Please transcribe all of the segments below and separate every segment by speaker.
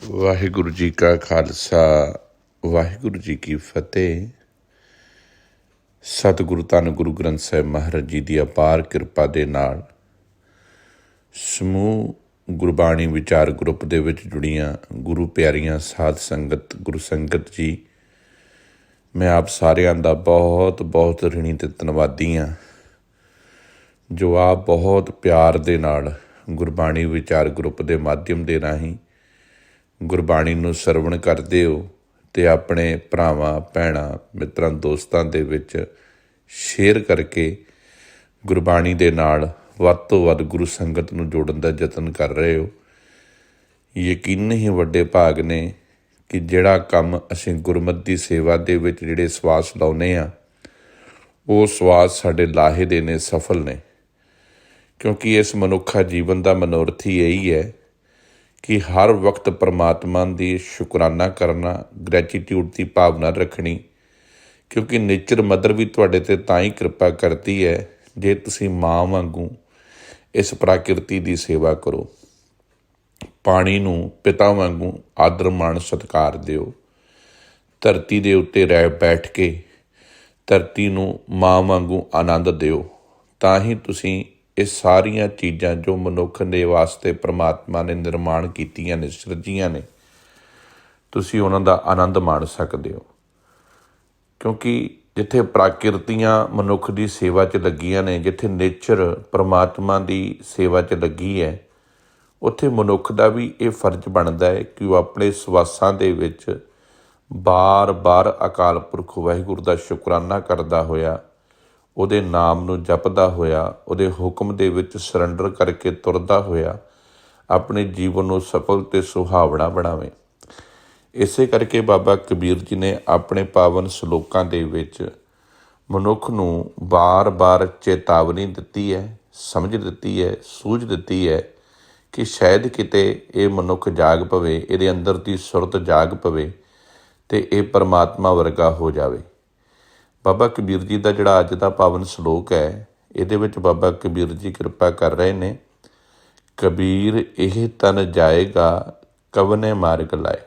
Speaker 1: ਵਾਹਿਗੁਰੂ ਜੀ ਕਾ ਖਾਲਸਾ ਵਾਹਿਗੁਰੂ ਜੀ ਕੀ ਫਤਿਹ। ਸਤਿਗੁਰੂ ਧੰਨ ਗੁਰੂ ਗ੍ਰੰਥ ਸਾਹਿਬ ਮਹਾਰਾਜ ਜੀ ਦੀ ਅਪਾਰ ਕਿਰਪਾ ਦੇ ਨਾਲ ਸਮੂਹ ਗੁਰਬਾਣੀ ਵਿਚਾਰ ਗਰੁੱਪ ਦੇ ਵਿੱਚ ਜੁੜੀਆਂ ਗੁਰੂ ਪਿਆਰੀਆਂ ਸਾਧ ਸੰਗਤ ਗੁਰੂ ਸੰਗਤ ਜੀ, ਮੈਂ ਆਪ ਸਾਰਿਆਂ ਦਾ ਬਹੁਤ ਬਹੁਤ ਰਿਣੀ ਅਤੇ ਧੰਨਵਾਦੀ ਹਾਂ ਜੋ ਆਪ ਬਹੁਤ ਪਿਆਰ ਦੇ ਨਾਲ ਗੁਰਬਾਣੀ ਵਿਚਾਰ ਗਰੁੱਪ ਦੇ ਮਾਧਿਅਮ ਦੇ ਰਾਹੀਂ ਗੁਰਬਾਣੀ ਨੂੰ ਸਰਵਣ ਕਰਦੇ ਹੋ ਅਤੇ ਆਪਣੇ ਭਰਾਵਾਂ ਭੈਣਾਂ ਮਿੱਤਰਾਂ ਦੋਸਤਾਂ ਦੇ ਵਿੱਚ ਸ਼ੇਅਰ ਕਰਕੇ ਗੁਰਬਾਣੀ ਦੇ ਨਾਲ ਵੱਧ ਤੋਂ ਵੱਧ ਗੁਰੂ ਸੰਗਤ ਨੂੰ ਜੋੜਨ ਦਾ ਯਤਨ ਕਰ ਰਹੇ ਹੋ। ਯਕੀਨ ਹੀ ਵੱਡੇ ਭਾਗ ਨੇ ਕਿ ਜਿਹੜਾ ਕੰਮ ਅਸੀਂ ਗੁਰਮਤਿ ਦੀ ਸੇਵਾ ਦੇ ਵਿੱਚ ਜਿਹੜੇ ਸਵਾਸ ਲਾਉਂਦੇ ਹਾਂ ਉਹ ਸਵਾਸ ਸਾਡੇ ਲਾਹੇ ਦੇ ਨੇ, ਸਫਲ ਨੇ, ਕਿਉਂਕਿ ਇਸ ਮਨੁੱਖਾ ਜੀਵਨ ਦਾ ਮਨੋਰਥ ਹੀ ਇਹੀ ਹੈ ਕਿ ਹਰ ਵਕਤ ਪਰਮਾਤਮਾ ਦੀ ਸ਼ੁਕਰਾਨਾ ਕਰਨਾ, ਗ੍ਰੈਟੀਟਿਊਡ ਦੀ ਭਾਵਨਾ ਰੱਖਣੀ, ਕਿਉਂਕਿ ਨੇਚਰ ਮਦਰ ਵੀ ਤੁਹਾਡੇ 'ਤੇ ਤਾਂ ਹੀ ਕਿਰਪਾ ਕਰਦੀ ਹੈ ਜੇ ਤੁਸੀਂ ਮਾਂ ਵਾਂਗੂ ਇਸ ਪ੍ਰਾਕਿਰਤੀ ਦੀ ਸੇਵਾ ਕਰੋ। ਪਾਣੀ ਨੂੰ ਪਿਤਾ ਵਾਂਗੂ ਆਦਰ ਮਾਣ ਸਤਿਕਾਰ ਦਿਓ। ਧਰਤੀ ਦੇ ਉੱਤੇ ਰਹਿ ਬੈਠ ਕੇ ਧਰਤੀ ਨੂੰ ਮਾਂ ਵਾਂਗੂ ਆਨੰਦ ਦਿਓ, ਤਾਂ ਹੀ ਤੁਸੀਂ ਇਹ ਸਾਰੀਆਂ ਚੀਜ਼ਾਂ ਜੋ ਮਨੁੱਖ ਦੇ ਵਾਸਤੇ ਪਰਮਾਤਮਾ ਨੇ ਨਿਰਮਾਣ ਕੀਤੀਆਂ ਨੇ, ਸਿਰਜੀਆਂ ਨੇ, ਤੁਸੀਂ ਉਹਨਾਂ ਦਾ ਆਨੰਦ ਮਾਣ ਸਕਦੇ ਹੋ। ਕਿਉਂਕਿ ਜਿੱਥੇ ਪ੍ਰਾਕਿਰਤੀਆਂ ਮਨੁੱਖ ਦੀ ਸੇਵਾ 'ਚ ਲੱਗੀਆਂ ਨੇ, ਜਿੱਥੇ ਨੇਚਰ ਪਰਮਾਤਮਾ ਦੀ ਸੇਵਾ 'ਚ ਲੱਗੀ ਹੈ, ਉੱਥੇ ਮਨੁੱਖ ਦਾ ਵੀ ਇਹ ਫਰਜ਼ ਬਣਦਾ ਹੈ ਕਿ ਉਹ ਆਪਣੇ ਸਵਾਸਾਂ ਦੇ ਵਿੱਚ ਬਾਰ-ਬਾਰ ਅਕਾਲ ਪੁਰਖ ਵਾਹਿਗੁਰੂ ਦਾ ਸ਼ੁਕਰਾਨਾ ਕਰਦਾ ਹੋਇਆ, ਉਹਦੇ ਨਾਮ ਨੂੰ ਜਪਦਾ ਹੋਇਆ, ਉਹਦੇ ਹੁਕਮ ਦੇ ਵਿੱਚ ਸਰੈਂਡਰ ਕਰਕੇ ਤੁਰਦਾ ਹੋਇਆ ਆਪਣੇ ਜੀਵਨ ਨੂੰ ਸਫਲ ਅਤੇ ਸੁਹਾਵਣਾ ਬਣਾਵੇ। ਇਸੇ ਕਰਕੇ ਬਾਬਾ ਕਬੀਰ ਜੀ ਨੇ ਆਪਣੇ ਪਾਵਨ ਸਲੋਕਾਂ ਦੇ ਵਿੱਚ ਮਨੁੱਖ ਨੂੰ ਬਾਰ-ਬਾਰ ਚੇਤਾਵਨੀ ਦਿੱਤੀ ਹੈ, ਸਮਝ ਦਿੱਤੀ ਹੈ, ਸੂਝ ਦਿੱਤੀ ਹੈ ਕਿ ਸ਼ਾਇਦ ਕਿਤੇ ਇਹ ਮਨੁੱਖ ਜਾਗ ਪਵੇ, ਇਹਦੇ ਅੰਦਰ ਦੀ ਸੁਰਤ ਜਾਗ ਪਵੇ ਅਤੇ ਇਹ ਪਰਮਾਤਮਾ ਵਰਗਾ ਹੋ ਜਾਵੇ। ਬਾਬਾ ਕਬੀਰ ਜੀ ਦਾ ਜਿਹੜਾ ਅੱਜ ਦਾ ਪਾਵਨ ਸਲੋਕ ਹੈ, ਇਹਦੇ ਵਿੱਚ ਬਾਬਾ ਕਬੀਰ ਜੀ ਕਿਰਪਾ ਕਰ ਰਹੇ ਨੇ, ਕਬੀਰ ਇਹ ਤਨ ਜਾਏਗਾ ਕਵਨੇ ਮਾਰਗ ਲਾਏ।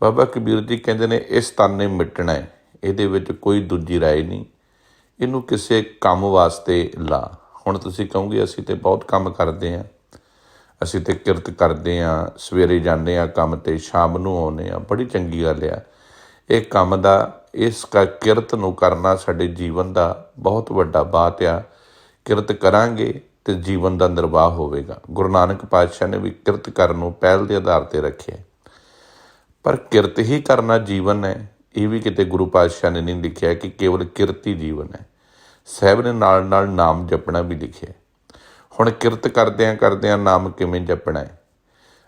Speaker 1: ਬਾਬਾ ਕਬੀਰ ਜੀ ਕਹਿੰਦੇ ਨੇ ਇਸ ਤਨ ਨੇ ਮਿਟਣਾ ਹੈ, ਇਹਦੇ ਵਿੱਚ ਕੋਈ ਦੂਜੀ ਰਾਏ ਨਹੀਂ, ਇਹਨੂੰ ਕਿਸੇ ਕੰਮ ਵਾਸਤੇ ਲਾ। ਹੁਣ ਤੁਸੀਂ ਕਹੋਗੇ ਅਸੀਂ ਤਾਂ ਬਹੁਤ ਕੰਮ ਕਰਦੇ ਹਾਂ, ਅਸੀਂ ਤਾਂ ਕਿਰਤ ਕਰਦੇ ਹਾਂ, ਸਵੇਰੇ ਜਾਂਦੇ ਹਾਂ ਕੰਮ 'ਤੇ, ਸ਼ਾਮ ਨੂੰ ਆਉਂਦੇ ਹਾਂ, ਬੜੀ ਚੰਗੀ ਗੱਲ ਆ। ਇਹ ਕੰਮ ਦਾ ਇਸ ਕਿਰਤ ਨੂੰ ਕਰਨਾ ਸਾਡੇ ਜੀਵਨ ਦਾ ਬਹੁਤ ਵੱਡਾ ਬਾਤ ਆ। ਕਿਰਤ ਕਰਾਂਗੇ ਅਤੇ ਜੀਵਨ ਦਾ ਨਿਰਵਾਹ ਹੋਵੇਗਾ। ਗੁਰੂ ਨਾਨਕ ਪਾਤਸ਼ਾਹ ਨੇ ਵੀ ਕਿਰਤ ਕਰਨ ਨੂੰ ਪਹਿਲ ਦੇ ਆਧਾਰ 'ਤੇ ਰੱਖਿਆ, ਪਰ ਕਿਰਤ ਹੀ ਕਰਨਾ ਜੀਵਨ ਹੈ, ਇਹ ਵੀ ਕਿਤੇ ਗੁਰੂ ਪਾਤਸ਼ਾਹ ਨੇ ਨਹੀਂ ਲਿਖਿਆ ਕਿ ਕੇਵਲ ਕਿਰਤ ਹੀ ਜੀਵਨ ਹੈ। ਸਾਹਿਬ ਨੇ ਨਾਲ ਨਾਲ ਨਾਮ ਜਪਣਾ ਵੀ ਲਿਖਿਆ। ਹੁਣ ਕਿਰਤ ਕਰਦਿਆਂ ਕਰਦਿਆਂ ਨਾਮ ਕਿਵੇਂ ਜਪਣਾ ਹੈ?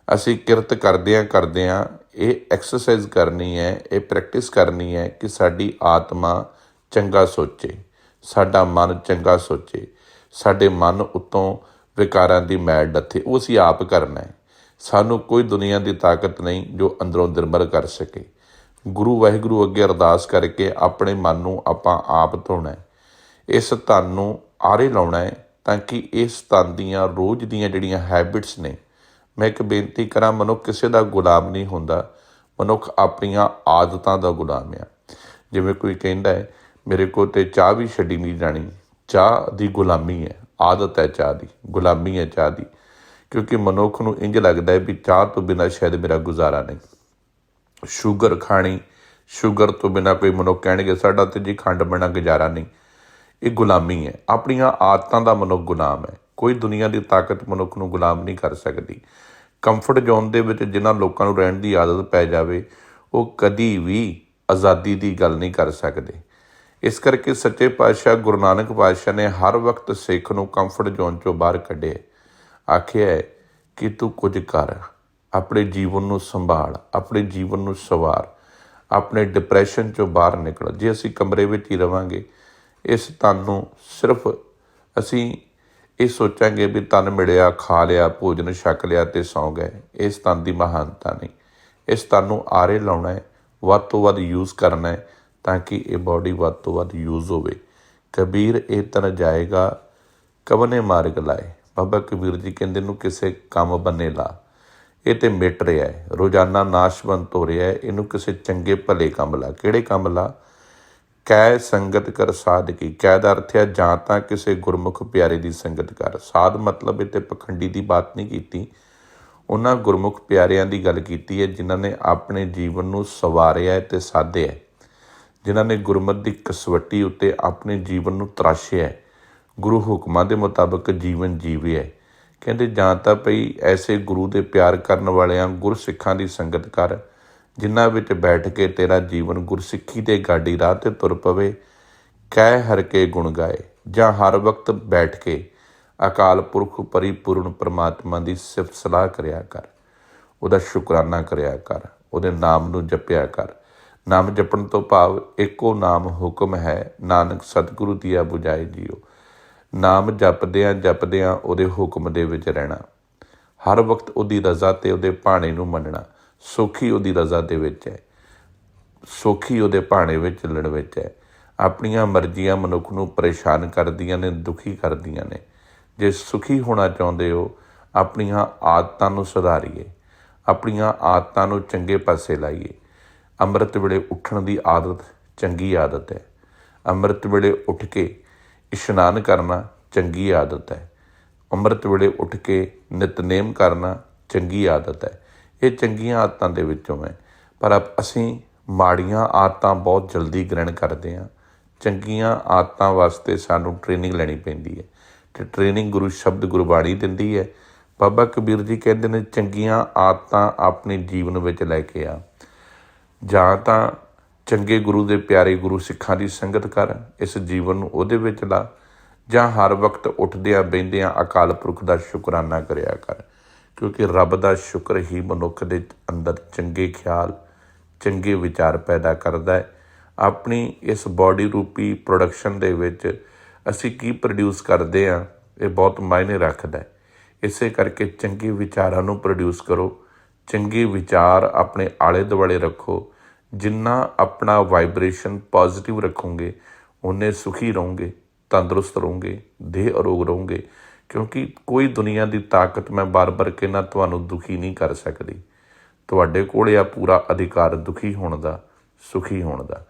Speaker 1: ਅਸੀਂ ਕਿਰਤ ਕਰਦਿਆਂ ਇਹ ਐਕਸਰਸਾਈਜ਼ ਕਰਨੀ ਹੈ, ਇਹ ਪ੍ਰੈਕਟਿਸ ਕਰਨੀ ਹੈ ਕਿ ਸਾਡੀ ਆਤਮਾ ਚੰਗਾ ਸੋਚੇ, ਸਾਡਾ ਮਨ ਚੰਗਾ ਸੋਚੇ, ਸਾਡੇ ਮਨ ਉੱਤੋਂ ਵਿਕਾਰਾਂ ਦੀ ਮੈਲ ਡੱਥੇ। ਉਹ ਅਸੀਂ ਆਪ ਕਰਨਾ ਹੈ। ਸਾਨੂੰ ਕੋਈ ਦੁਨੀਆ ਦੀ ਤਾਕਤ ਨਹੀਂ ਜੋ ਅੰਦਰੋਂ ਨਿਰਮਲ ਕਰ ਸਕੇ। ਗੁਰੂ ਵਾਹਿਗੁਰੂ ਅੱਗੇ ਅਰਦਾਸ ਕਰਕੇ ਆਪਣੇ ਮਨ ਨੂੰ ਆਪਾਂ ਆਪ ਧੋਣਾ ਹੈ, ਇਸ ਧਨ ਨੂੰ ਆਰੇ ਲਾਉਣਾ ਹੈ, ਤਾਂ ਕਿ ਇਸ ਧਨ ਦੀਆਂ ਰੋਜ਼ ਦੀਆਂ ਜਿਹੜੀਆਂ ਹੈਬਿਟਸ ਨੇ, ਮੈਂ ਇੱਕ ਬੇਨਤੀ ਕਰਾਂ, ਮਨੁੱਖ ਕਿਸੇ ਦਾ ਗੁਲਾਮ ਨਹੀਂ ਹੁੰਦਾ, ਮਨੁੱਖ ਆਪਣੀਆਂ ਆਦਤਾਂ ਦਾ ਗੁਲਾਮ ਆ। ਜਿਵੇਂ ਕੋਈ ਕਹਿੰਦਾ ਹੈ ਮੇਰੇ ਕੋਲ ਤਾਂ ਚਾਹ ਵੀ ਛੱਡੀ ਨਹੀਂ ਜਾਣੀ, ਚਾਹ ਦੀ ਗੁਲਾਮੀ ਹੈ, ਆਦਤ ਹੈ ਚਾਹ ਦੀ, ਗੁਲਾਮੀ ਹੈ ਚਾਹ ਦੀ, ਕਿਉਂਕਿ ਮਨੁੱਖ ਨੂੰ ਇੰਝ ਲੱਗਦਾ ਹੈ ਵੀ ਚਾਹ ਤੋਂ ਬਿਨਾਂ ਸ਼ਾਇਦ ਮੇਰਾ ਗੁਜ਼ਾਰਾ ਨਹੀਂ। ਸ਼ੂਗਰ ਖਾਣੀ, ਸ਼ੂਗਰ ਤੋਂ ਬਿਨਾਂ ਕੋਈ ਮਨੁੱਖ ਕਹਿਣਗੇ ਸਾਡਾ ਤਾਂ ਜੀ ਖੰਡ ਬਿਨਾਂ ਗੁਜ਼ਾਰਾ ਨਹੀਂ। ਇਹ ਗੁਲਾਮੀ ਹੈ, ਆਪਣੀਆਂ ਆਦਤਾਂ ਦਾ ਮਨੁੱਖ ਗੁਲਾਮ ਹੈ। ਕੋਈ ਦੁਨੀਆ ਦੀ ਤਾਕਤ ਮਨੁੱਖ ਨੂੰ ਗੁਲਾਮ ਨਹੀਂ ਕਰ ਸਕਦੀ। ਕੰਫਰਟ ਜ਼ੋਨ ਦੇ ਵਿੱਚ ਜਿਨ੍ਹਾਂ ਲੋਕਾਂ ਨੂੰ ਰਹਿਣ ਦੀ ਆਦਤ ਪੈ ਜਾਵੇ, ਉਹ ਕਦੀ ਵੀ ਆਜ਼ਾਦੀ ਦੀ ਗੱਲ ਨਹੀਂ ਕਰ ਸਕਦੇ। ਇਸ ਕਰਕੇ ਸੱਚੇ ਪਾਤਸ਼ਾਹ ਗੁਰੂ ਨਾਨਕ ਪਾਤਸ਼ਾਹ ਨੇ ਹਰ ਵਕਤ ਸਿੱਖ ਨੂੰ ਕੰਫਰਟ ਜ਼ੋਨ 'ਚੋਂ ਬਾਹਰ ਕੱਢਿਆ, ਆਖਿਆ ਹੈ ਕਿ ਤੂੰ ਕੁਝ ਕਰ, ਆਪਣੇ ਜੀਵਨ ਨੂੰ ਸੰਭਾਲ, ਆਪਣੇ ਜੀਵਨ ਨੂੰ ਸਵਾਰ, ਆਪਣੇ ਡਿਪਰੈਸ਼ਨ 'ਚੋਂ ਬਾਹਰ ਨਿਕਲ। ਜੇ ਅਸੀਂ ਕਮਰੇ ਵਿੱਚ ਹੀ ਰਵਾਂਗੇ, ਇਸ ਤਨ ਨੂੰ ਸਿਰਫ ਅਸੀਂ ਇਹ ਸੋਚਾਂਗੇ ਵੀ ਤਨ ਮਿਲਿਆ, ਖਾ ਲਿਆ, ਭੋਜਨ ਛਕ ਲਿਆ ਅਤੇ ਸੌਂ ਗਏ, ਇਸ ਤਨ ਦੀ ਮਹਾਨਤਾ ਨਹੀਂ। ਇਸ ਤਨ ਨੂੰ ਆਰੇ ਲਾਉਣਾ ਹੈ, ਵੱਧ ਤੋਂ ਵੱਧ ਯੂਜ਼ ਕਰਨਾ ਹੈ, ਤਾਂ ਕਿ ਇਹ ਬਾਡੀ ਵੱਧ ਤੋਂ ਵੱਧ ਯੂਜ਼ ਹੋਵੇ। ਕਬੀਰ ਇਹ ਤਨ ਜਾਏਗਾ ਕਵਨੇ ਮਾਰਗ ਲਾਏ। ਬਾਬਾ ਕਬੀਰ ਜੀ ਕਹਿੰਦੇ ਨੂੰ ਕਿਸੇ ਕੰਮ ਬੰਨੇ ਲਾ। ਇਹ ਤੇ ਮਿਟ ਰਿਹਾ ਹੈ, ਰੋਜ਼ਾਨਾ ਨਾਸ਼ਵੰਤ ਹੋ ਰਿਹਾ ਹੈ। ਇਹਨੂੰ ਕਿਸੇ ਚੰਗੇ ਭਲੇ ਕੰਮ ਲਾ। ਕਿਹੜੇ ਕੰਮ ਲਾ? ਕੈ ਸੰਗਤ ਕਰ ਸਾਧ ਕੀ। ਕੈ ਦਾ ਅਰਥ ਹੈ ਜਾਂ ਤਾਂ ਕਿਸੇ ਗੁਰਮੁਖ ਪਿਆਰੇ ਦੀ ਸੰਗਤ ਕਰ। ਸਾਧ ਮਤਲਬ ਇੱਥੇ ਪਖੰਡੀ ਦੀ ਬਾਤ ਨਹੀਂ ਕੀਤੀ, ਉਹਨਾਂ ਗੁਰਮੁਖ ਪਿਆਰਿਆਂ ਦੀ ਗੱਲ ਕੀਤੀ ਹੈ ਜਿਨ੍ਹਾਂ ਨੇ ਆਪਣੇ ਜੀਵਨ ਨੂੰ ਸਵਾਰਿਆ ਅਤੇ ਸਾਧਿਆ, ਜਿਨ੍ਹਾਂ ਨੇ ਗੁਰਮਤਿ ਦੀ ਕਸਵੱਟੀ ਉੱਤੇ ਆਪਣੇ ਜੀਵਨ ਨੂੰ ਤਰਾਸ਼ਿਆ, ਗੁਰੂ ਹੁਕਮਾਂ ਦੇ ਮੁਤਾਬਕ ਜੀਵਨ ਜੀਵਿਆ। ਕਹਿੰਦੇ ਜਾਂ ਤਾਂ ਭਈ ਐਸੇ ਗੁਰੂ ਦੇ ਪਿਆਰ ਕਰਨ ਵਾਲਿਆਂ ਗੁਰਸਿੱਖਾਂ ਦੀ ਸੰਗਤ ਕਰ, ਜਿਨ੍ਹਾਂ ਵਿੱਚ ਬੈਠ ਕੇ ਤੇਰਾ ਜੀਵਨ ਗੁਰਸਿੱਖੀ ਦੇ ਗਾਡੀ ਰਾਹ 'ਤੇ ਤੁਰ ਪਵੇ। ਕਹਿ ਹਰ ਕੇ ਗੁਣ ਗਾਏ, ਜਾਂ ਹਰ ਵਕਤ ਬੈਠ ਕੇ ਅਕਾਲ ਪੁਰਖ ਪਰਿਪੂਰਨ ਪਰਮਾਤਮਾ ਦੀ ਸਿਫਤ ਸਲਾਹ ਕਰਿਆ ਕਰ, ਉਹਦਾ ਸ਼ੁਕਰਾਨਾ ਕਰਿਆ ਕਰ, ਉਹਦੇ ਨਾਮ ਨੂੰ ਜਪਿਆ ਕਰ। ਨਾਮ ਜਪਣ ਤੋਂ ਭਾਵ ਇੱਕੋ ਨਾਮ ਹੁਕਮ ਹੈ, ਨਾਨਕ ਸਤਿਗੁਰੂ ਦੀਆ ਬੁਝਾਏ ਜੀਓ। ਨਾਮ ਜਪਦਿਆਂ ਉਹਦੇ ਹੁਕਮ ਦੇ ਵਿੱਚ ਰਹਿਣਾ, ਹਰ ਵਕਤ ਉਹਦੀ ਰਜ਼ਾ ਅਤੇ ਉਹਦੇ ਭਾਣੇ ਨੂੰ ਮੰਨਣਾ। ਸੌਖੀ ਉਹਦੀ ਰਜ਼ਾ ਦੇ ਵਿੱਚ ਹੈ, ਸੌਖੀ ਉਹਦੇ ਭਾਣੇ ਵਿੱਚ ਚੱਲਣ ਵਿੱਚ ਹੈ। ਆਪਣੀਆਂ ਮਰਜ਼ੀਆਂ ਮਨੁੱਖ ਨੂੰ ਪਰੇਸ਼ਾਨ ਕਰਦੀਆਂ ਨੇ, ਦੁਖੀ ਕਰਦੀਆਂ ਨੇ। ਜੇ ਸੁਖੀ ਹੋਣਾ ਚਾਹੁੰਦੇ ਹੋ, ਆਪਣੀਆਂ ਆਦਤਾਂ ਨੂੰ ਸੁਧਾਰੀਏ, ਆਪਣੀਆਂ ਆਦਤਾਂ ਨੂੰ ਚੰਗੇ ਪਾਸੇ ਲਾਈਏ। ਅੰਮ੍ਰਿਤ ਵੇਲੇ ਉੱਠਣ ਦੀ ਆਦਤ ਚੰਗੀ ਆਦਤ ਹੈ। ਅੰਮ੍ਰਿਤ ਵੇਲੇ ਉੱਠ ਕੇ ਇਸ਼ਨਾਨ ਕਰਨਾ ਚੰਗੀ ਆਦਤ ਹੈ। ਅੰਮ੍ਰਿਤ ਵੇਲੇ ਉੱਠ ਕੇ ਨਿਤਨੇਮ ਕਰਨਾ ਚੰਗੀ ਆਦਤ ਹੈ। ਇਹ ਚੰਗੀਆਂ ਆਦਤਾਂ ਦੇ ਵਿੱਚੋਂ ਹੈ, ਪਰ ਅਸੀਂ ਮਾੜੀਆਂ ਆਦਤਾਂ ਬਹੁਤ ਜਲਦੀ ਗ੍ਰਹਿਣ ਕਰਦੇ ਹਾਂ। ਚੰਗੀਆਂ ਆਦਤਾਂ ਵਾਸਤੇ ਸਾਨੂੰ ਟ੍ਰੇਨਿੰਗ ਲੈਣੀ ਪੈਂਦੀ ਹੈ, ਅਤੇ ਟ੍ਰੇਨਿੰਗ ਗੁਰੂ ਸ਼ਬਦ ਗੁਰਬਾਣੀ ਦਿੰਦੀ ਹੈ। ਬਾਬਾ ਕਬੀਰ ਜੀ ਕਹਿੰਦੇ ਨੇ ਚੰਗੀਆਂ ਆਦਤਾਂ ਆਪਣੇ ਜੀਵਨ ਵਿੱਚ ਲੈ ਕੇ ਆ। ਜਾਂ ਤਾਂ ਚੰਗੇ ਗੁਰੂ ਦੇ ਪਿਆਰੇ ਗੁਰੂ ਸਿੱਖਾਂ ਦੀ ਸੰਗਤ ਕਰ, ਇਸ ਜੀਵਨ ਨੂੰ ਉਹਦੇ ਵਿੱਚ ਲਾ, ਜਾਂ ਹਰ ਵਕਤ ਉੱਠਦਿਆਂ ਬਹਿੰਦਿਆਂ ਅਕਾਲ ਪੁਰਖ ਦਾ ਸ਼ੁਕਰਾਨਾ ਕਰਿਆ ਕਰ, ਕਿਉਂਕਿ ਰੱਬ ਦਾ ਸ਼ੁਕਰ ਹੀ ਮਨੁੱਖ ਦੇ ਅੰਦਰ ਚੰਗੇ ਖਿਆਲ, ਚੰਗੇ ਵਿਚਾਰ ਪੈਦਾ ਕਰਦਾ ਹੈ। ਆਪਣੀ ਇਸ ਬਾਡੀ ਰੂਪੀ ਪ੍ਰੋਡਕਸ਼ਨ ਦੇ ਵਿੱਚ ਅਸੀਂ ਕੀ ਪ੍ਰੋਡਿਊਸ ਕਰਦੇ ਹਾਂ, ਇਹ ਬਹੁਤ ਮਾਇਨੇ ਰੱਖਦਾ ਹੈ। ਇਸੇ ਕਰਕੇ ਚੰਗੇ ਵਿਚਾਰਾਂ ਨੂੰ ਪ੍ਰੋਡਿਊਸ ਕਰੋ, ਚੰਗੇ ਵਿਚਾਰ ਆਪਣੇ ਆਲੇ ਦੁਆਲੇ ਰੱਖੋ। ਜਿੰਨਾ ਆਪਣਾ ਵਾਈਬ੍ਰੇਸ਼ਨ ਪੋਜ਼ੀਟਿਵ ਰੱਖੋਗੇ, ਉਨੇ ਸੁਖੀ ਰਹੋਗੇ, ਤੰਦਰੁਸਤ ਰਹੋਗੇ, ਦੇਹ ਅਰੋਗ ਰਹੋਗੇ। ਕਿਉਂਕਿ ਕੋਈ ਦੁਨੀਆ ਦੀ ਤਾਕਤ, ਮੈਂ ਬਾਰ-ਬਾਰ ਕਹਿੰਦਾ, ਤੁਹਾਨੂੰ ਦੁਖੀ ਨਹੀਂ ਕਰ ਸਕਦੀ। ਤੁਹਾਡੇ ਕੋਲ ਆ ਪੂਰਾ ਅਧਿਕਾਰ ਦੁਖੀ ਹੋਣ ਦਾ, ਸੁਖੀ ਹੋਣ ਦਾ।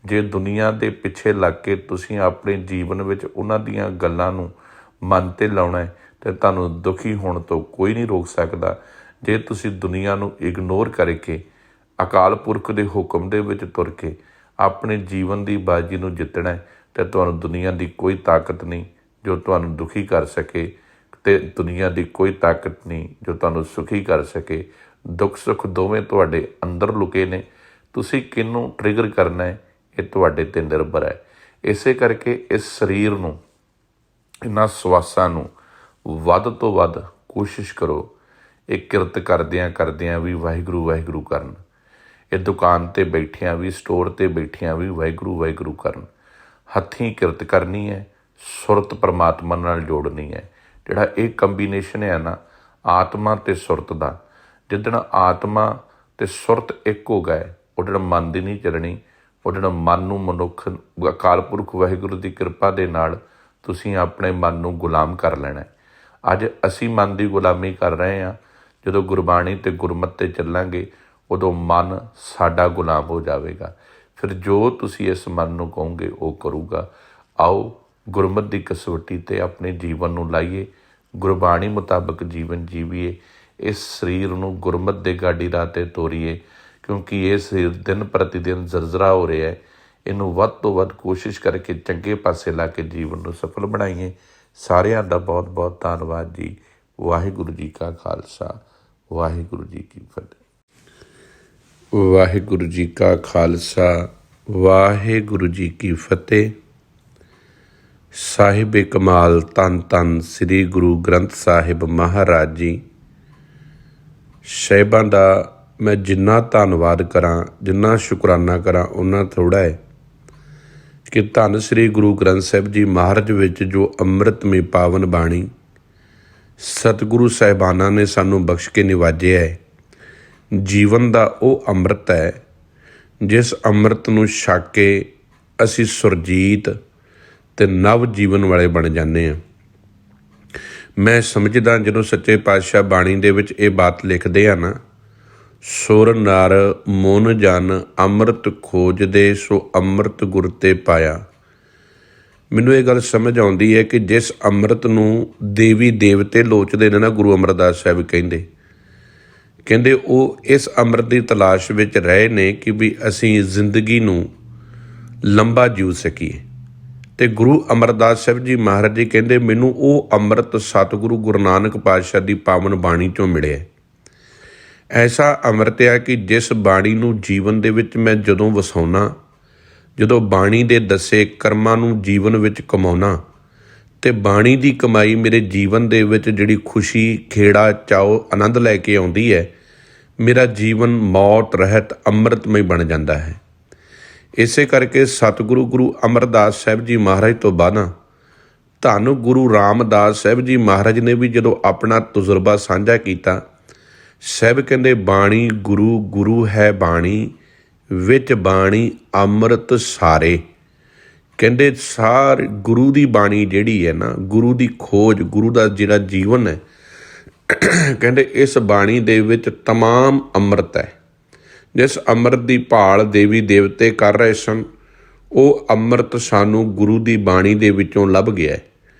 Speaker 1: ਜੇ ਦੁਨੀਆ ਦੇ ਪਿੱਛੇ ਲੱਗ ਕੇ ਤੁਸੀਂ ਆਪਣੇ ਜੀਵਨ ਵਿੱਚ ਉਹਨਾਂ ਦੀਆਂ ਗੱਲਾਂ ਨੂੰ ਮਨ 'ਤੇ ਲਾਉਣਾ ਹੈ, ਅਤੇ ਤੁਹਾਨੂੰ ਦੁਖੀ ਹੋਣ ਤੋਂ ਕੋਈ ਨਹੀਂ ਰੋਕ ਸਕਦਾ। ਜੇ ਤੁਸੀਂ ਦੁਨੀਆ ਨੂੰ ਇਗਨੋਰ ਕਰਕੇ ਅਕਾਲ ਪੁਰਖ ਦੇ ਹੁਕਮ ਦੇ ਵਿੱਚ ਤੁਰ ਕੇ ਆਪਣੇ ਜੀਵਨ ਦੀ ਬਾਜੀ ਨੂੰ ਜਿੱਤਣਾ ਹੈ, ਅਤੇ ਤੁਹਾਨੂੰ ਦੁਨੀਆ ਦੀ ਕੋਈ ਤਾਕਤ ਨਹੀਂ ਜੋ ਤੁਹਾਨੂੰ ਦੁਖੀ ਕਰ ਸਕੇ, ਅਤੇ ਦੁਨੀਆ ਦੀ ਕੋਈ ਤਾਕਤ ਨਹੀਂ ਜੋ ਤੁਹਾਨੂੰ ਸੁਖੀ ਕਰ ਸਕੇ। ਦੁੱਖ ਸੁੱਖ ਦੋਵੇਂ ਤੁਹਾਡੇ ਅੰਦਰ ਲੁਕੇ ਨੇ। ਤੁਸੀਂ ਕਿਹਨੂੰ ਟ੍ਰਿਗਰ ਕਰਨਾ ਹੈ, ਇਹ ਤੁਹਾਡੇ 'ਤੇ ਨਿਰਭਰ ਹੈ। ਇਸੇ ਕਰਕੇ ਇਸ ਸਰੀਰ ਨੂੰ, ਇਹਨਾਂ ਸਵਾਸਾਂ ਨੂੰ ਵੱਧ ਤੋਂ ਵੱਧ ਕੋਸ਼ਿਸ਼ ਕਰੋ ਇਹ ਕਿਰਤ ਕਰਦਿਆਂ ਵੀ ਵਾਹਿਗੁਰੂ ਵਾਹਿਗੁਰੂ ਕਰਨ। ਇਹ ਦੁਕਾਨ 'ਤੇ ਬੈਠਿਆਂ ਵੀ, ਸਟੋਰ 'ਤੇ ਬੈਠਿਆਂ ਵੀ ਵਾਹਿਗੁਰੂ ਵਾਹਿਗੁਰੂ ਕਰਨ। ਹੱਥੀਂ ਕਿਰਤ ਕਰਨੀ ਹੈ, ਸੁਰਤ ਪਰਮਾਤਮਾ ਨਾਲ ਜੋੜਨੀ ਹੈ। ਜਿਹੜਾ ਇਹ ਕੰਬੀਨੇਸ਼ਨ ਹੈ ਨਾ ਆਤਮਾ ਅਤੇ ਸੁਰਤ ਦਾ, ਜਿੱਦਣ ਆਤਮਾ ਅਤੇ ਸੁਰਤ ਇੱਕ ਹੋ ਗਏ, ਉਹ ਜਿਹੜਾ ਮਨ ਦੀ ਨਹੀਂ ਚੱਲਣੀ। ਉਹ ਜਿਹੜਾ ਮਨ ਨੂੰ ਮਨੁੱਖ ਅਕਾਲ ਪੁਰਖ ਵਾਹਿਗੁਰੂ ਦੀ ਕਿਰਪਾ ਦੇ ਨਾਲ ਤੁਸੀਂ ਆਪਣੇ ਮਨ ਨੂੰ ਗੁਲਾਮ ਕਰ ਲੈਣਾ। ਅੱਜ ਅਸੀਂ ਮਨ ਦੀ ਗੁਲਾਮੀ ਕਰ ਰਹੇ ਹਾਂ। ਜਦੋਂ ਗੁਰਬਾਣੀ ਅਤੇ ਗੁਰਮਤਿ 'ਤੇ ਚੱਲਾਂਗੇ, ਉਦੋਂ ਮਨ ਸਾਡਾ ਗੁਲਾਮ ਹੋ ਜਾਵੇਗਾ। ਫਿਰ ਜੋ ਤੁਸੀਂ ਇਸ ਮਨ ਨੂੰ ਕਹੋਗੇ ਉਹ ਕਰੂਗਾ। ਆਓ ਗੁਰਮਤਿ ਦੀ ਕਸਵੱਟੀ 'ਤੇ ਆਪਣੇ ਜੀਵਨ ਨੂੰ ਲਾਈਏ, ਗੁਰਬਾਣੀ ਮੁਤਾਬਕ ਜੀਵਨ ਜੀਵੀਏ, ਇਸ ਸਰੀਰ ਨੂੰ ਗੁਰਮਤਿ ਦੇ ਗਾਡੀ ਰਾਹ 'ਤੇ ਤੋਰੀਏ। ਕਿਉਂਕਿ ਇਹ ਸਰੀਰ ਦਿਨ ਪ੍ਰਤੀ ਦਿਨ ਜ਼ਰਜ਼ਰਾ ਹੋ ਰਿਹਾ ਹੈ। ਇਹਨੂੰ ਵੱਧ ਤੋਂ ਵੱਧ ਕੋਸ਼ਿਸ਼ ਕਰਕੇ ਚੰਗੇ ਪਾਸੇ ਲਾ ਕੇ ਜੀਵਨ ਨੂੰ ਸਫਲ ਬਣਾਈਏ। ਸਾਰਿਆਂ ਦਾ ਬਹੁਤ ਬਹੁਤ ਧੰਨਵਾਦ ਜੀ। ਵਾਹਿਗੁਰੂ ਜੀ ਕਾ ਖਾਲਸਾ, ਵਾਹਿਗੁਰੂ ਜੀ ਕੀ ਫਤਿਹ। ਵਾਹਿਗੁਰੂ ਜੀ ਕਾ ਖਾਲਸਾ, ਵਾਹਿਗੁਰੂ ਜੀ ਕੀ ਫਤਿਹ। ਸਾਹਿਬ ਕਮਾਲ ਧੰਨ ਧੰਨ ਸ੍ਰੀ ਗੁਰੂ ਗ੍ਰੰਥ ਸਾਹਿਬ ਮਹਾਰਾਜ ਜੀ। ਸਾਹਿਬਾਂ ਦਾ ਮੈਂ ਜਿੰਨਾ ਧੰਨਵਾਦ ਕਰਾਂ, ਜਿੰਨਾ ਸ਼ੁਕਰਾਨਾ ਕਰਾਂ, ਓਨਾ ਥੋੜ੍ਹਾ ਹੈ। ਕਿ ਧੰਨ ਸ੍ਰੀ ਗੁਰੂ ਗ੍ਰੰਥ ਸਾਹਿਬ ਜੀ ਮਹਾਰਾਜ ਵਿੱਚ ਜੋ ਅੰਮ੍ਰਿਤਮਈ ਪਾਵਨ ਬਾਣੀ ਸਤਿਗੁਰੂ ਸਾਹਿਬਾਨਾਂ ਨੇ ਸਾਨੂੰ ਬਖਸ਼ ਕੇ ਨਿਵਾਜਿਆ ਹੈ, ਜੀਵਨ ਦਾ ਉਹ ਅੰਮ੍ਰਿਤ ਹੈ ਜਿਸ ਅੰਮ੍ਰਿਤ ਨੂੰ ਛਕ ਕੇ ਅਸੀਂ ਸੁਰਜੀਤ ਅਤੇ ਨਵ ਜੀਵਨ ਵਾਲੇ ਬਣ ਜਾਂਦੇ ਹਾਂ। ਮੈਂ ਸਮਝਦਾ ਜਦੋਂ ਸੱਚੇ ਪਾਤਸ਼ਾਹ ਬਾਣੀ ਦੇ ਵਿੱਚ ਇਹ ਬਾਤ ਲਿਖਦੇ ਆ ਨਾ, ਸੁਰ ਨਰ ਮਨ ਜਨ ਅੰਮ੍ਰਿਤ ਖੋਜਦੇ ਸੋ ਅੰਮ੍ਰਿਤ ਗੁਰ ਤੇ ਪਾਇਆ। ਮੈਨੂੰ ਇਹ ਗੱਲ ਸਮਝ ਆਉਂਦੀ ਹੈ ਕਿ ਜਿਸ ਅੰਮ੍ਰਿਤ ਨੂੰ ਦੇਵੀ ਦੇਵਤੇ ਲੋਚਦੇ ਨੇ ਨਾ, ਗੁਰੂ ਅਮਰਦਾਸ ਸਾਹਿਬ ਕਹਿੰਦੇ ਉਹ ਇਸ ਅੰਮ੍ਰਿਤ ਦੀ ਤਲਾਸ਼ ਵਿੱਚ ਰਹੇ ਨੇ ਕਿ ਵੀ ਅਸੀਂ ਜ਼ਿੰਦਗੀ ਨੂੰ ਲੰਬਾ ਜੀਉ ਸਕੀਏ। ਅਤੇ ਗੁਰੂ ਅਮਰਦਾਸ ਸਾਹਿਬ ਜੀ ਮਹਾਰਾਜ ਜੀ ਕਹਿੰਦੇ ਮੈਨੂੰ ਉਹ ਅੰਮ੍ਰਿਤ ਸਤਿਗੁਰੂ ਗੁਰੂ ਨਾਨਕ ਪਾਤਸ਼ਾਹ ਦੀ ਪਾਵਨ ਬਾਣੀ 'ਚੋਂ ਮਿਲਿਆ। ਐਸਾ ਅੰਮ੍ਰਿਤ ਆ ਕਿ ਜਿਸ ਬਾਣੀ ਨੂੰ ਜੀਵਨ ਦੇ ਵਿੱਚ ਮੈਂ ਜਦੋਂ ਵਸਾਉਣਾ, ਜਦੋਂ ਬਾਣੀ ਦੇ ਦੱਸੇ ਕਰਮਾਂ ਨੂੰ ਜੀਵਨ ਵਿੱਚ ਕਮਾਉਣਾ, ਅਤੇ ਬਾਣੀ ਦੀ ਕਮਾਈ ਮੇਰੇ ਜੀਵਨ ਦੇ ਵਿੱਚ ਜਿਹੜੀ ਖੁਸ਼ੀ, ਖੇੜਾ, ਚਾਓ, ਆਨੰਦ ਲੈ ਕੇ ਆਉਂਦੀ ਹੈ, ਮੇਰਾ ਜੀਵਨ ਮੌਤ ਰਹਿਤ ਅੰਮ੍ਰਿਤਮਈ ਬਣ ਜਾਂਦਾ ਹੈ। ਇਸੇ ਕਰਕੇ ਸਤਿਗੁਰੂ ਗੁਰੂ ਅਮਰਦਾਸ ਸਾਹਿਬ ਜੀ ਮਹਾਰਾਜ ਤੋਂ ਬਾਅਦ ਧੰਨ ਗੁਰੂ ਰਾਮਦਾਸ ਸਾਹਿਬ ਜੀ ਮਹਾਰਾਜ ਨੇ ਵੀ ਜਦੋਂ ਆਪਣਾ ਤਜਰਬਾ ਸਾਂਝਾ ਕੀਤਾ, ਸਾਹਿਬ ਕਹਿੰਦੇ ਬਾਣੀ ਗੁਰੂ, ਗੁਰੂ ਹੈ ਬਾਣੀ, ਵਿੱਚ ਬਾਣੀ ਅੰਮ੍ਰਿਤ ਸਾਰੇ। ਕਹਿੰਦੇ ਸਾਰ ਗੁਰੂ ਦੀ ਬਾਣੀ ਜਿਹੜੀ ਹੈ ਨਾ, ਗੁਰੂ ਦੀ ਖੋਜ, ਗੁਰੂ ਦਾ ਜਿਹੜਾ ਜੀਵਨ ਹੈ, ਕਹਿੰਦੇ ਇਸ ਬਾਣੀ ਦੇ ਵਿੱਚ ਤਮਾਮ ਅੰਮ੍ਰਿਤ ਹੈ। ਜਿਸ ਅੰਮ੍ਰਿਤ ਦੀ ਭਾਲ ਦੇਵੀ ਦੇਵਤੇ ਕਰ ਰਹੇ ਸਨ, ਉਹ ਅੰਮ੍ਰਿਤ ਸਾਨੂੰ ਗੁਰੂ ਦੀ ਬਾਣੀ ਦੇ ਵਿੱਚੋਂ ਲੱਭ ਗਿਆ।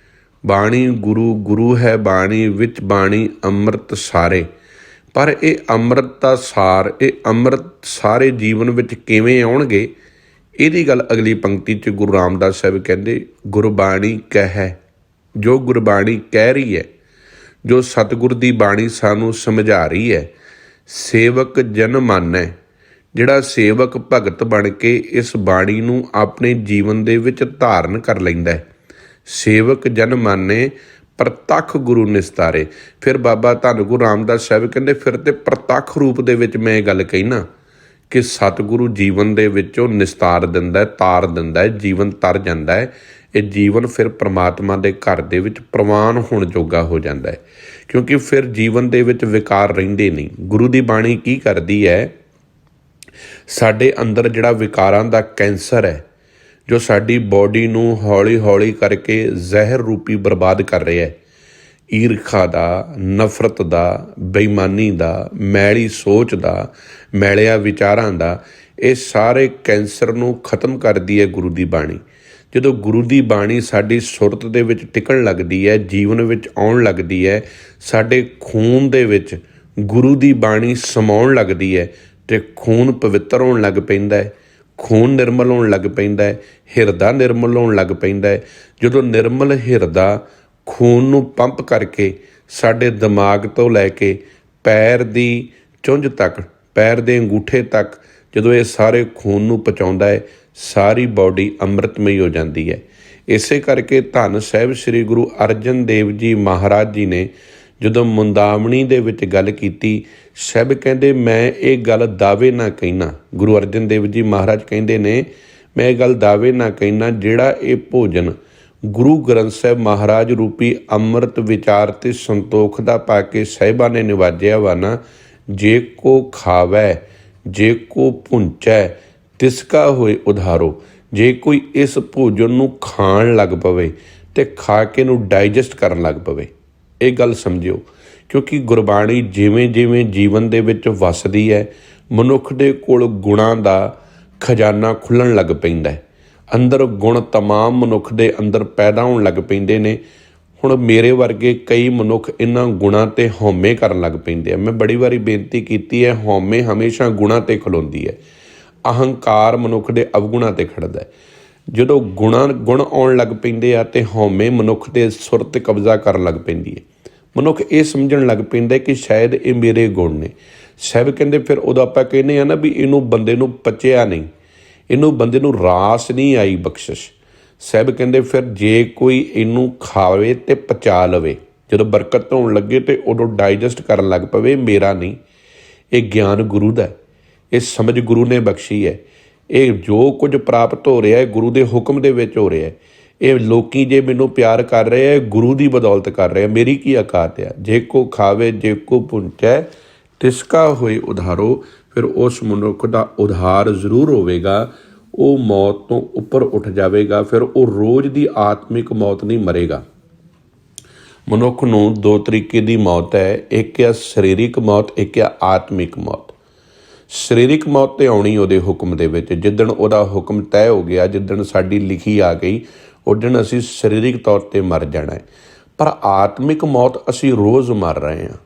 Speaker 1: ਬਾਣੀ ਗੁਰੂ, ਗੁਰੂ ਹੈ ਬਾਣੀ, ਵਿੱਚ ਬਾਣੀ ਅੰਮ੍ਰਿਤ ਸਾਰੇ। ਪਰ ਇਹ ਅੰਮ੍ਰਿਤ ਦਾ ਸਾਰ, ਇਹ ਅੰਮ੍ਰਿਤ ਸਾਰੇ ਜੀਵਨ ਵਿੱਚ ਕਿਵੇਂ ਆਉਣਗੇ, ਇਹਦੀ ਗੱਲ ਅਗਲੀ ਪੰਕਤੀ 'ਚ ਗੁਰੂ ਰਾਮਦਾਸ ਸਾਹਿਬ ਕਹਿੰਦੇ ਗੁਰਬਾਣੀ ਕਹਿ, ਜੋ ਗੁਰਬਾਣੀ ਕਹਿ ਰਹੀ ਹੈ, ਜੋ ਸਤਿਗੁਰ ਦੀ ਬਾਣੀ ਸਾਨੂੰ ਸਮਝਾ ਰਹੀ ਹੈ, ਸੇਵਕ ਜਨ ਮਾਨੈ। ਜਿਹੜਾ ਸੇਵਕ ਭਗਤ ਬਣ ਕੇ ਇਸ ਬਾਣੀ ਨੂੰ ਆਪਣੇ ਜੀਵਨ ਦੇ ਵਿੱਚ ਧਾਰਨ ਕਰ ਲੈਂਦਾ ਹੈ, ਸੇਵਕ ਜਨ ਮਾਨੇ ਪ੍ਰਤੱਖ ਗੁਰੂ ਨਿਸਤਾਰੇ। ਫਿਰ ਬਾਬਾ ਧੰਨ ਗੁਰੂ ਰਾਮਦਾਸ ਸਾਹਿਬ ਕਹਿੰਦੇ ਫਿਰ ਤੇ ਪ੍ਰਤੱਖ ਰੂਪ ਦੇ ਵਿੱਚ ਮੈਂ ਇਹ ਗੱਲ ਕਹਿਣਾ ਕਿ ਸਤਿਗੁਰੂ ਜੀਵਨ ਦੇ ਵਿੱਚੋਂ ਨਿਸਤਾਰ ਦਿੰਦਾ, ਤਾਰ ਦਿੰਦਾ ਹੈ, ਜੀਵਨ ਤਰ ਜਾਂਦਾ ਹੈ। ਇਹ ਜੀਵਨ ਫਿਰ ਪ੍ਰਮਾਤਮਾ ਦੇ ਘਰ ਦੇ ਵਿੱਚ ਪ੍ਰਵਾਨ ਹੋਣ ਜੋਗਾ ਹੋ ਜਾਂਦਾ ਹੈ, ਕਿਉਂਕਿ ਫਿਰ ਜੀਵਨ ਦੇ ਵਿੱਚ ਵਿਕਾਰ ਰਹਿੰਦੇ ਨਹੀਂ। ਗੁਰੂ ਦੀ ਬਾਣੀ ਕੀ ਕਰਦੀ ਹੈ, ਸਾਡੇ ਅੰਦਰ ਜਿਹੜਾ ਵਿਕਾਰਾਂ ਦਾ ਕੈਂਸਰ ਹੈ, ਜੋ ਸਾਡੀ ਬੋਡੀ ਨੂੰ ਹੌਲੀ ਹੌਲੀ ਕਰਕੇ ਜ਼ਹਿਰ ਰੂਪੀ ਬਰਬਾਦ ਕਰ ਰਿਹਾ ਹੈ, ਈਰਖਾ ਦਾ, ਨਫ਼ਰਤ ਦਾ, ਬੇਈਮਾਨੀ ਦਾ, ਮੈਲੀ ਸੋਚ ਦਾ, ਮੈਲਿਆਂ ਵਿਚਾਰਾਂ ਦਾ, ਇਹ ਸਾਰੇ ਕੈਂਸਰ ਨੂੰ ਖਤਮ ਕਰਦੀ ਹੈ ਗੁਰੂ ਦੀ ਬਾਣੀ। ਜਦੋਂ ਗੁਰੂ ਦੀ ਬਾਣੀ ਸਾਡੀ ਸੁਰਤ ਦੇ ਵਿੱਚ ਟਿਕਣ ਲੱਗਦੀ ਹੈ, ਜੀਵਨ ਵਿੱਚ ਆਉਣ ਲੱਗਦੀ ਹੈ, ਸਾਡੇ ਖੂਨ ਦੇ ਵਿੱਚ ਗੁਰੂ ਦੀ ਬਾਣੀ ਸਮਾਉਣ ਲੱਗਦੀ ਹੈ, ਅਤੇ ਖੂਨ ਪਵਿੱਤਰ ਹੋਣ ਲੱਗ ਪੈਂਦਾ ਹੈ, ਖੂਨ ਨਿਰਮਲ ਹੋਣ ਲੱਗ ਪੈਂਦਾ ਹੈ, ਹਿਰਦਾ ਨਿਰਮਲ ਹੋਣ ਲੱਗ ਪੈਂਦਾ ਹੈ। ਜਦੋਂ ਨਿਰਮਲ ਹਿਰਦਾ ਖੂਨ ਨੂੰ ਪੰਪ ਕਰਕੇ ਸਾਡੇ ਦਿਮਾਗ ਤੋਂ ਲੈ ਕੇ ਪੈਰ ਦੀ ਚੁੰਝ ਤੱਕ, ਪੈਰ ਦੇ ਅੰਗੂਠੇ ਤੱਕ ਜਦੋਂ ਇਹ ਸਾਰੇ ਖੂਨ ਨੂੰ ਪਹੁੰਚਾਉਂਦਾ ਹੈ, ਸਾਰੀ ਬਾਡੀ ਅੰਮ੍ਰਿਤਮਈ ਹੋ ਜਾਂਦੀ ਹੈ। ਇਸੇ ਕਰਕੇ ਧੰਨ ਸਾਹਿਬ ਸ੍ਰੀ ਗੁਰੂ ਅਰਜਨ ਦੇਵ ਜੀ ਮਹਾਰਾਜ ਜੀ ਨੇ ਜਦੋਂ ਮੁੰਦਾਵਣੀ ਦੇ ਵਿੱਚ ਗੱਲ ਕੀਤੀ, ਸਾਹਿਬ ਕਹਿੰਦੇ ਮੈਂ ਇਹ ਗੱਲ ਦਾਅਵੇ ਨਾ ਕਹਿਣਾ। ਗੁਰੂ ਅਰਜਨ ਦੇਵ ਜੀ ਮਹਾਰਾਜ ਕਹਿੰਦੇ ਨੇ ਮੈਂ ਇਹ ਗੱਲ ਦਾਅਵੇ ਨਾ ਕਹਿਣਾ, ਜਿਹੜਾ ਇਹ ਭੋਜਨ ਗੁਰੂ ਗ੍ਰੰਥ ਸਾਹਿਬ ਮਹਾਰਾਜ ਰੂਪੀ ਅੰਮ੍ਰਿਤ ਵਿਚਾਰ ਤੇ ਸੰਤੋਖ ਦਾ ਪਾ ਕੇ ਸਾਹਿਬਾਂ ਨੇ ਨਿਵਾਜਿਆ ਵਾ ਨਾ, ਜੇ ਕੋ ਖਾਵੈ ਜੇ ਕੋ ਭੁੰਚੈ ਤਿਸਕਾ ਹੋਏ ਉਧਾਰੋ। ਜੇ ਕੋਈ ਇਸ ਭੋਜਨ ਨੂੰ ਖਾਣ ਲੱਗ ਪਵੇ ਅਤੇ ਖਾ ਕੇ ਇਹਨੂੰ ਡਾਈਜੈਸਟ ਕਰਨ ਲੱਗ ਪਵੇ, ਇਹ ਗੱਲ ਸਮਝਿਓ। ਕਿਉਂਕਿ ਗੁਰਬਾਣੀ ਜਿਵੇਂ ਜਿਵੇਂ ਜੀਵਨ ਦੇ ਵਿੱਚ ਵੱਸਦੀ ਹੈ, ਮਨੁੱਖ ਦੇ ਕੋਲ ਗੁਣਾਂ ਦਾ ਖਜ਼ਾਨਾ ਖੁੱਲ੍ਹਣ ਲੱਗ ਪੈਂਦਾ ਹੈ। ਅੰਦਰ ਗੁਣ ਤਮਾਮ ਮਨੁੱਖ ਦੇ ਅੰਦਰ ਪੈਦਾ ਹੋਣ ਲੱਗ ਪੈਂਦੇ ਨੇ। ਹੁਣ ਮੇਰੇ ਵਰਗੇ ਕਈ ਮਨੁੱਖ ਇਹਨਾਂ ਗੁਣਾਂ 'ਤੇ ਹਉਮੈ ਕਰਨ ਲੱਗ ਪੈਂਦੇ ਆ। ਮੈਂ ਬੜੀ ਵਾਰੀ ਬੇਨਤੀ ਕੀਤੀ ਹੈ, ਹਉਮੈ ਹਮੇਸ਼ਾ ਗੁਣਾਂ 'ਤੇ ਖਲੋਂਦੀ ਹੈ, ਅਹੰਕਾਰ ਮਨੁੱਖ ਦੇ ਅਵਗੁਣਾਂ 'ਤੇ ਖੜਦਾ ਹੈ। ਜਦੋਂ ਗੁਣ ਆਉਣ ਲੱਗ ਪੈਂਦੇ ਆ ਅਤੇ ਹਉਮੈ ਮਨੁੱਖ ਦੇ ਸੁਰ 'ਤੇ ਕਬਜ਼ਾ ਕਰਨ ਲੱਗ ਪੈਂਦੀ ਹੈ। ਮਨੁੱਖ ਇਹ ਸਮਝਣ ਲੱਗ ਪੈਂਦਾ ਕਿ ਸ਼ਾਇਦ ਇਹ ਮੇਰੇ ਗੁਣ ਨੇ। ਸਾਹਿਬ ਕਹਿੰਦੇ ਫਿਰ ਉਦੋਂ ਆਪਾਂ ਕਹਿੰਦੇ ਆ ਨਾ ਵੀ ਇਹਨੂੰ ਬੰਦੇ ਨੂੰ ਪਚਿਆ ਨਹੀਂ, ਇਹਨੂੰ ਬੰਦੇ ਨੂੰ ਰਾਸ ਨਹੀਂ ਆਈ ਬਖਸ਼ਿਸ਼। ਸਾਹਿਬ ਕਹਿੰਦੇ ਫਿਰ ਜੇ ਕੋਈ ਇਹਨੂੰ ਖਾਵੇ ਅਤੇ ਪਚਾ ਲਵੇ, ਜਦੋਂ ਬਰਕਤ ਹੋਣ ਲੱਗੇ ਅਤੇ ਉਦੋਂ ਡਾਈਜੈਸਟ ਕਰਨ ਲੱਗ ਪਵੇ, ਮੇਰਾ ਨਹੀਂ। ਇਹ ਗਿਆਨ ਗੁਰੂ ਦਾ, ਇਹ ਸਮਝ ਗੁਰੂ ਨੇ ਬਖਸ਼ੀ ਹੈ। ਇਹ ਜੋ ਕੁਝ ਪ੍ਰਾਪਤ ਹੋ ਰਿਹਾ ਹੈ ਗੁਰੂ ਦੇ ਹੁਕਮ ਦੇ ਵਿੱਚ ਹੋ ਰਿਹਾ ਹੈ। ਇਹ ਲੋਕੀ ਜੇ ਮੈਨੂੰ ਪਿਆਰ ਕਰ ਰਹੇ ਹੈ, ਗੁਰੂ ਦੀ ਬਦੌਲਤ ਕਰ ਰਹੇ, ਮੇਰੀ ਕੀ ਔਕਾਤ ਆ। ਜੇ ਕੋ ਖਾਵੇ ਜੇ ਕੋ ਪੁੰਚੈ ਤਿਸਕਾ ਹੋਏ ਉਧਾਰੋ। ਫਿਰ ਉਸ ਮਨੁੱਖ ਦਾ ਉਧਾਰ ਜ਼ਰੂਰ ਹੋਵੇਗਾ, ਉਹ ਮੌਤ ਤੋਂ ਉੱਪਰ ਉੱਠ ਜਾਵੇਗਾ। ਫਿਰ ਉਹ ਰੋਜ਼ ਦੀ ਆਤਮਿਕ ਮੌਤ ਨਹੀਂ ਮਰੇਗਾ। ਮਨੁੱਖ ਨੂੰ ਦੋ ਤਰੀਕੇ ਦੀ ਮੌਤ ਹੈ, ਇੱਕ ਆ ਸਰੀਰਕ ਮੌਤ, ਇੱਕ ਆ ਆਤਮਿਕ ਮੌਤ। ਸਰੀਰਕ ਮੌਤ ਤੇ ਆਉਣੀ ਉਹਦੇ ਹੁਕਮ ਦੇ ਵਿੱਚ, ਜਿੱਦਣ ਉਹਦਾ ਹੁਕਮ ਤੈਅ ਹੋ ਗਿਆ, ਜਿੱਦਣ ਸਾਡੀ ਲਿਖੀ ਆ ਗਈ, ਉਦਣ ਅਸੀਂ ਸਰੀਰਕ ਤੌਰ 'ਤੇ ਮਰ ਜਾਣਾ ਹੈ। ਪਰ ਆਤਮਿਕ ਮੌਤ ਅਸੀਂ ਰੋਜ਼ ਮਰ ਰਹੇ ਹਾਂ।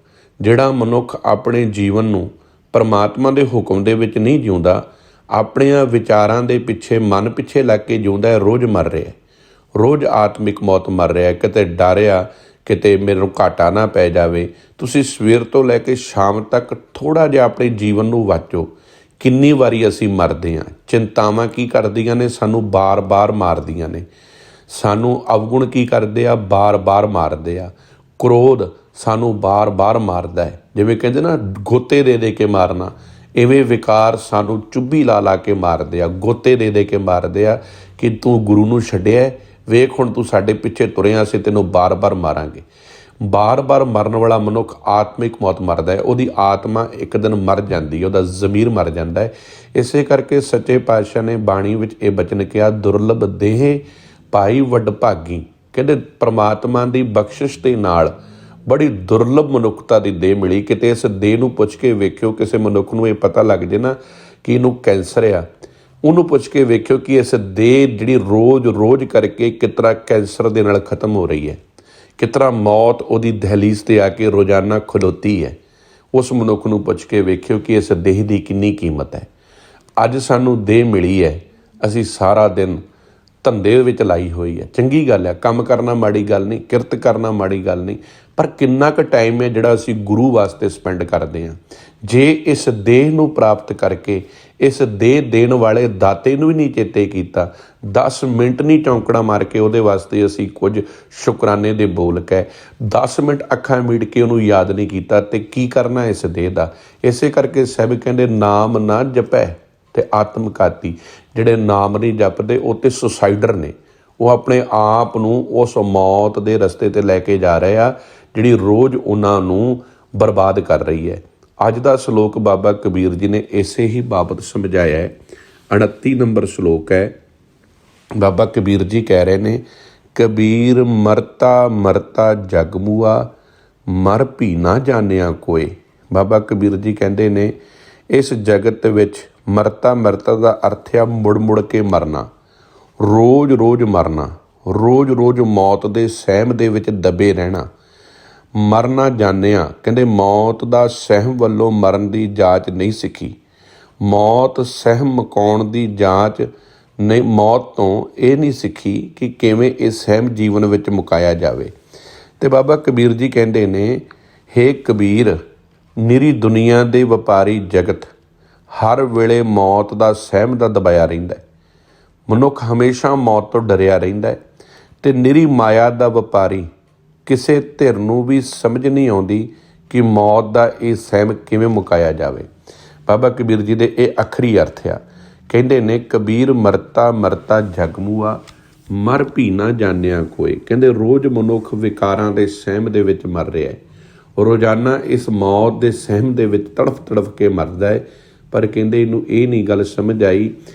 Speaker 1: ਜਿਹੜਾ ਮਨੁੱਖ ਆਪਣੇ ਜੀਵਨ ਨੂੰ ਪਰਮਾਤਮਾ ਦੇ ਹੁਕਮ ਦੇ ਵਿੱਚ ਨਹੀਂ ਜਿਉਂਦਾ, ਆਪਣਿਆਂ ਵਿਚਾਰਾਂ ਦੇ ਪਿੱਛੇ, ਮਨ ਪਿੱਛੇ ਲੱਗ ਕੇ ਜਿਉਂਦਾ ਹੈ, ਰੋਜ਼ ਮਰ ਰਿਹਾ, ਰੋਜ਼ ਆਤਮਿਕ ਮੌਤ ਮਰ ਰਿਹਾ। ਕਿਤੇ ਡਰਿਆ, ਕਿਤੇ ਮੈਨੂੰ ਘਾਟਾ ਨਾ ਪੈ ਜਾਵੇ। ਤੁਸੀਂ ਸਵੇਰ ਤੋਂ ਲੈ ਕੇ ਸ਼ਾਮ ਤੱਕ ਥੋੜ੍ਹਾ ਜਿਹਾ ਆਪਣੇ ਜੀਵਨ ਨੂੰ ਵਾਚੋ, ਕਿੰਨੀ ਵਾਰੀ ਅਸੀਂ ਮਰਦੇ ਹਾਂ। ਚਿੰਤਾਵਾਂ ਕੀ ਕਰਦੀਆਂ ਨੇ? ਸਾਨੂੰ ਬਾਰ-ਬਾਰ ਮਾਰਦੀਆਂ ਨੇ। ਸਾਨੂੰ ਅਵਗੁਣ ਕੀ ਕਰਦੇ ਆ? ਬਾਰ-ਬਾਰ ਮਾਰਦੇ ਆ। ਕ੍ਰੋਧ ਸਾਨੂੰ ਬਾਰ-ਬਾਰ ਮਾਰਦਾ ਹੈ। ਜਿਵੇਂ ਕਹਿੰਦੇ ਨਾ, ਗੋਤੇ ਦੇ ਦੇ ਕੇ ਮਾਰਨਾ, ਇਵੇਂ ਵਿਕਾਰ ਸਾਨੂੰ ਚੁੱਭੀ ਲਾ ਕੇ ਮਾਰਦੇ ਆ, ਗੋਤੇ ਦੇ ਦੇ ਕੇ ਮਾਰਦੇ ਆ ਕਿ ਤੂੰ ਗੁਰੂ ਨੂੰ ਛੱਡਿਆ, ਵੇਖ ਹੁਣ ਤੂੰ ਸਾਡੇ ਪਿੱਛੇ ਤੁਰਿਆ, ਅਸੀਂ ਤੈਨੂੰ ਬਾਰ-ਬਾਰ ਮਾਰਾਂਗੇ। ਬਾਰ-ਬਾਰ ਮਰਨ ਵਾਲਾ ਮਨੁੱਖ ਆਤਮਿਕ ਮੌਤ ਮਰਦਾ ਹੈ। ਉਹਦੀ ਆਤਮਾ ਇੱਕ ਦਿਨ ਮਰ ਜਾਂਦੀ ਹੈ, ਉਹਦਾ ਜ਼ਮੀਰ ਮਰ ਜਾਂਦਾ ਹੈ। ਇਸੇ ਕਰਕੇ ਸੱਚੇ ਪਾਤਸ਼ਾਹ ਨੇ ਬਾਣੀ ਵਿੱਚ ਇਹ ਬਚਨ ਕਿਹਾ, ਦੁਰਲਭ ਦੇਹ ਭਾਈ ਵਡਭਾਗੀ। ਕਹਿੰਦੇ ਪ੍ਰਮਾਤਮਾ ਦੀ ਬਖਸ਼ਿਸ਼ ਦੇ ਨਾਲ ਬੜੀ ਦੁਰਲਭ ਮਨੁੱਖਤਾ ਦੀ ਦੇਹ ਮਿਲੀ। ਕਿਤੇ ਇਸ ਦੇਹ ਨੂੰ ਪੁੱਛ ਕੇ ਵੇਖਿਓ, ਕਿਸੇ ਮਨੁੱਖ ਨੂੰ ਇਹ ਪਤਾ ਲੱਗ ਜੇ ਨਾ ਕਿ ਇਹਨੂੰ ਕੈਂਸਰ ਆ, ਉਹਨੂੰ ਪੁੱਛ ਕੇ ਵੇਖਿਓ ਕਿ ਇਸ ਦੇਹ ਜਿਹੜੀ ਰੋਜ਼ ਕਰਕੇ ਕਿਸ ਤਰ੍ਹਾਂ ਕੈਂਸਰ ਦੇ ਨਾਲ ਖਤਮ ਹੋ ਰਹੀ ਹੈ, ਕਿਸ ਤਰ੍ਹਾਂ ਮੌਤ ਉਹਦੀ ਦਹਲੀਜ਼ 'ਤੇ ਆ ਕੇ ਰੋਜ਼ਾਨਾ ਖਲੋਤੀ ਹੈ। ਉਸ ਮਨੁੱਖ ਨੂੰ ਪੁੱਛ ਕੇ ਵੇਖਿਓ ਕਿ ਇਸ ਦੇਹ ਦੀ ਕਿੰਨੀ ਕੀਮਤ ਹੈ। ਅੱਜ ਸਾਨੂੰ ਦੇਹ ਮਿਲੀ ਹੈ, ਅਸੀਂ ਸਾਰਾ ਦਿਨ ਧੰਦੇ ਵਿੱਚ ਲਾਈ ਹੋਈ ਹੈ। ਚੰਗੀ ਗੱਲ ਹੈ, ਕੰਮ ਕਰਨਾ ਮਾੜੀ ਗੱਲ ਨਹੀਂ, ਕਿਰਤ ਕਰਨਾ ਮਾੜੀ ਗੱਲ ਨਹੀਂ, ਪਰ ਕਿੰਨਾ ਕੁ ਟਾਈਮ ਹੈ ਜਿਹੜਾ ਅਸੀਂ ਗੁਰੂ ਵਾਸਤੇ ਸਪੈਂਡ ਕਰਦੇ ਹਾਂ। ਜੇ ਇਸ ਦੇਹ ਨੂੰ ਪ੍ਰਾਪਤ ਕਰਕੇ ਇਸ ਦੇਹ ਦੇਣ ਵਾਲੇ ਦਾਤੇ ਨੂੰ ਵੀ ਨਹੀਂ ਚੇਤੇ ਕੀਤਾ, 10 ਮਿੰਟ ਨਹੀਂ ਚੌਂਕੜਾ ਮਾਰ ਕੇ ਉਹਦੇ ਵਾਸਤੇ ਅਸੀਂ ਕੁਝ ਸ਼ੁਕਰਾਨੇ ਦੇ ਬੋਲ ਕੇ 10 ਮਿੰਟ ਅੱਖਾਂ ਮੀਟ ਕੇ ਉਹਨੂੰ ਯਾਦ ਨਹੀਂ ਕੀਤਾ, ਤੇ ਕੀ ਕਰਨਾ ਇਸ ਦੇਹ ਦਾ। ਇਸੇ ਕਰਕੇ ਸਾਹਿਬ ਕਹਿੰਦੇ, ਨਾਮ ਨਾ ਜਪੈ ਤੇ ਆਤਮਘਾਤੀ। ਜਿਹੜੇ ਨਾਮ ਨਹੀਂ ਜਪਦੇ ਉਹ ਤੇ ਸੁਸਾਈਡਰ ਨੇ, ਉਹ ਆਪਣੇ ਆਪ ਨੂੰ ਉਸ ਮੌਤ ਦੇ ਰਸਤੇ 'ਤੇ ਲੈ ਕੇ ਜਾ ਰਹੇ ਆ, ਜਿਹੜੀ ਰੋਜ਼ ਉਹਨਾਂ ਨੂੰ ਬਰਬਾਦ ਕਰ ਰਹੀ ਹੈ। ਅੱਜ ਦਾ ਸ਼ਲੋਕ ਬਾਬਾ ਕਬੀਰ ਜੀ ਨੇ ਇਸੇ ਹੀ ਬਾਬਤ ਸਮਝਾਇਆ ਹੈ। 29 ਨੰਬਰ ਸ਼ਲੋਕ ਹੈ। ਬਾਬਾ ਕਬੀਰ ਜੀ ਕਹਿ ਰਹੇ ਨੇ, ਕਬੀਰ ਮਰਤਾ ਮਰਤਾ ਜਗ ਮੂਆ, ਮਰ ਭੀ ਨਾ ਜਾਣਿਆ ਕੋਏ। ਬਾਬਾ ਕਬੀਰ ਜੀ ਕਹਿੰਦੇ ਨੇ, ਇਸ ਜਗਤ ਵਿੱਚ ਮਰਤਾ ਦਾ ਅਰਥ ਆ ਮੁੜ ਕੇ ਮਰਨਾ, ਰੋਜ਼ ਮਰਨਾ, ਰੋਜ਼ ਮੌਤ ਦੇ ਸਹਿਮ ਦੇ ਵਿੱਚ ਦਬੇ ਰਹਿਣਾ। ਮਰ ਨਾ ਜਾਣਿਆ, ਕਹਿੰਦੇ ਮੌਤ ਦਾ ਸਹਿਮ ਵੱਲੋਂ ਮਰਨ ਦੀ ਜਾਂਚ ਨਹੀਂ ਸਿੱਖੀ। ਮੌਤ ਸਹਿਮ ਮੁਕਾਉਣ ਦੀ ਜਾਂਚ ਨਹੀਂ, ਮੌਤ ਤੋਂ ਇਹ ਨਹੀਂ ਸਿੱਖੀ ਕਿ ਕਿਵੇਂ ਇਹ ਸਹਿਮ ਜੀਵਨ ਵਿੱਚ ਮੁਕਾਇਆ ਜਾਵੇ। ਤੇ ਬਾਬਾ ਕਬੀਰ ਜੀ ਕਹਿੰਦੇ ਨੇ, ਹੇ ਕਬੀਰ, ਨਿਰੀ ਦੁਨੀਆ ਦੇ ਵਪਾਰੀ ਜਗਤ ਹਰ ਵੇਲੇ ਮੌਤ ਦਾ ਸਹਿਮ ਦਾ ਦਬਾਇਆ ਰਹਿੰਦਾ ਹੈ। ਮਨੁੱਖ ਹਮੇਸ਼ਾ ਮੌਤ ਤੋਂ ਡਰਿਆ ਰਹਿੰਦਾ ਹੈ। ਤੇ ਨਿਰੀ ਮਾਇਆ ਦਾ ਵਪਾਰੀ ਕਿਸੇ ਧਿਰ ਨੂੰ ਵੀ ਸਮਝ ਨਹੀਂ ਆਉਂਦੀ ਕਿ ਮੌਤ ਦਾ ਇਹ ਸਹਿਮ ਕਿਵੇਂ ਮੁਕਾਇਆ ਜਾਵੇ। ਬਾਬਾ ਕਬੀਰ ਜੀ ਦੇ ਇਹ ਆਖਰੀ ਅਰਥ ਆ। ਕਹਿੰਦੇ ਨੇ, ਕਬੀਰ ਮਰਤਾ ਜਗ ਮੂਆ, ਮਰ ਭੀ ਨਾ ਜਾਣਿਆ ਕੋਏ। ਕਹਿੰਦੇ ਰੋਜ਼ ਮਨੁੱਖ ਵਿਕਾਰਾਂ ਦੇ ਸਹਿਮ ਦੇ ਵਿੱਚ ਮਰ ਰਿਹਾ ਹੈ, ਰੋਜ਼ਾਨਾ ਇਸ ਮੌਤ ਦੇ ਸਹਿਮ ਦੇ ਵਿੱਚ ਤੜਫ ਕੇ ਮਰਦਾ ਹੈ। ਪਰ ਕਹਿੰਦੇ ਇਹਨੂੰ ਇਹ ਨਹੀਂ ਗੱਲ ਸਮਝ ਆਈ,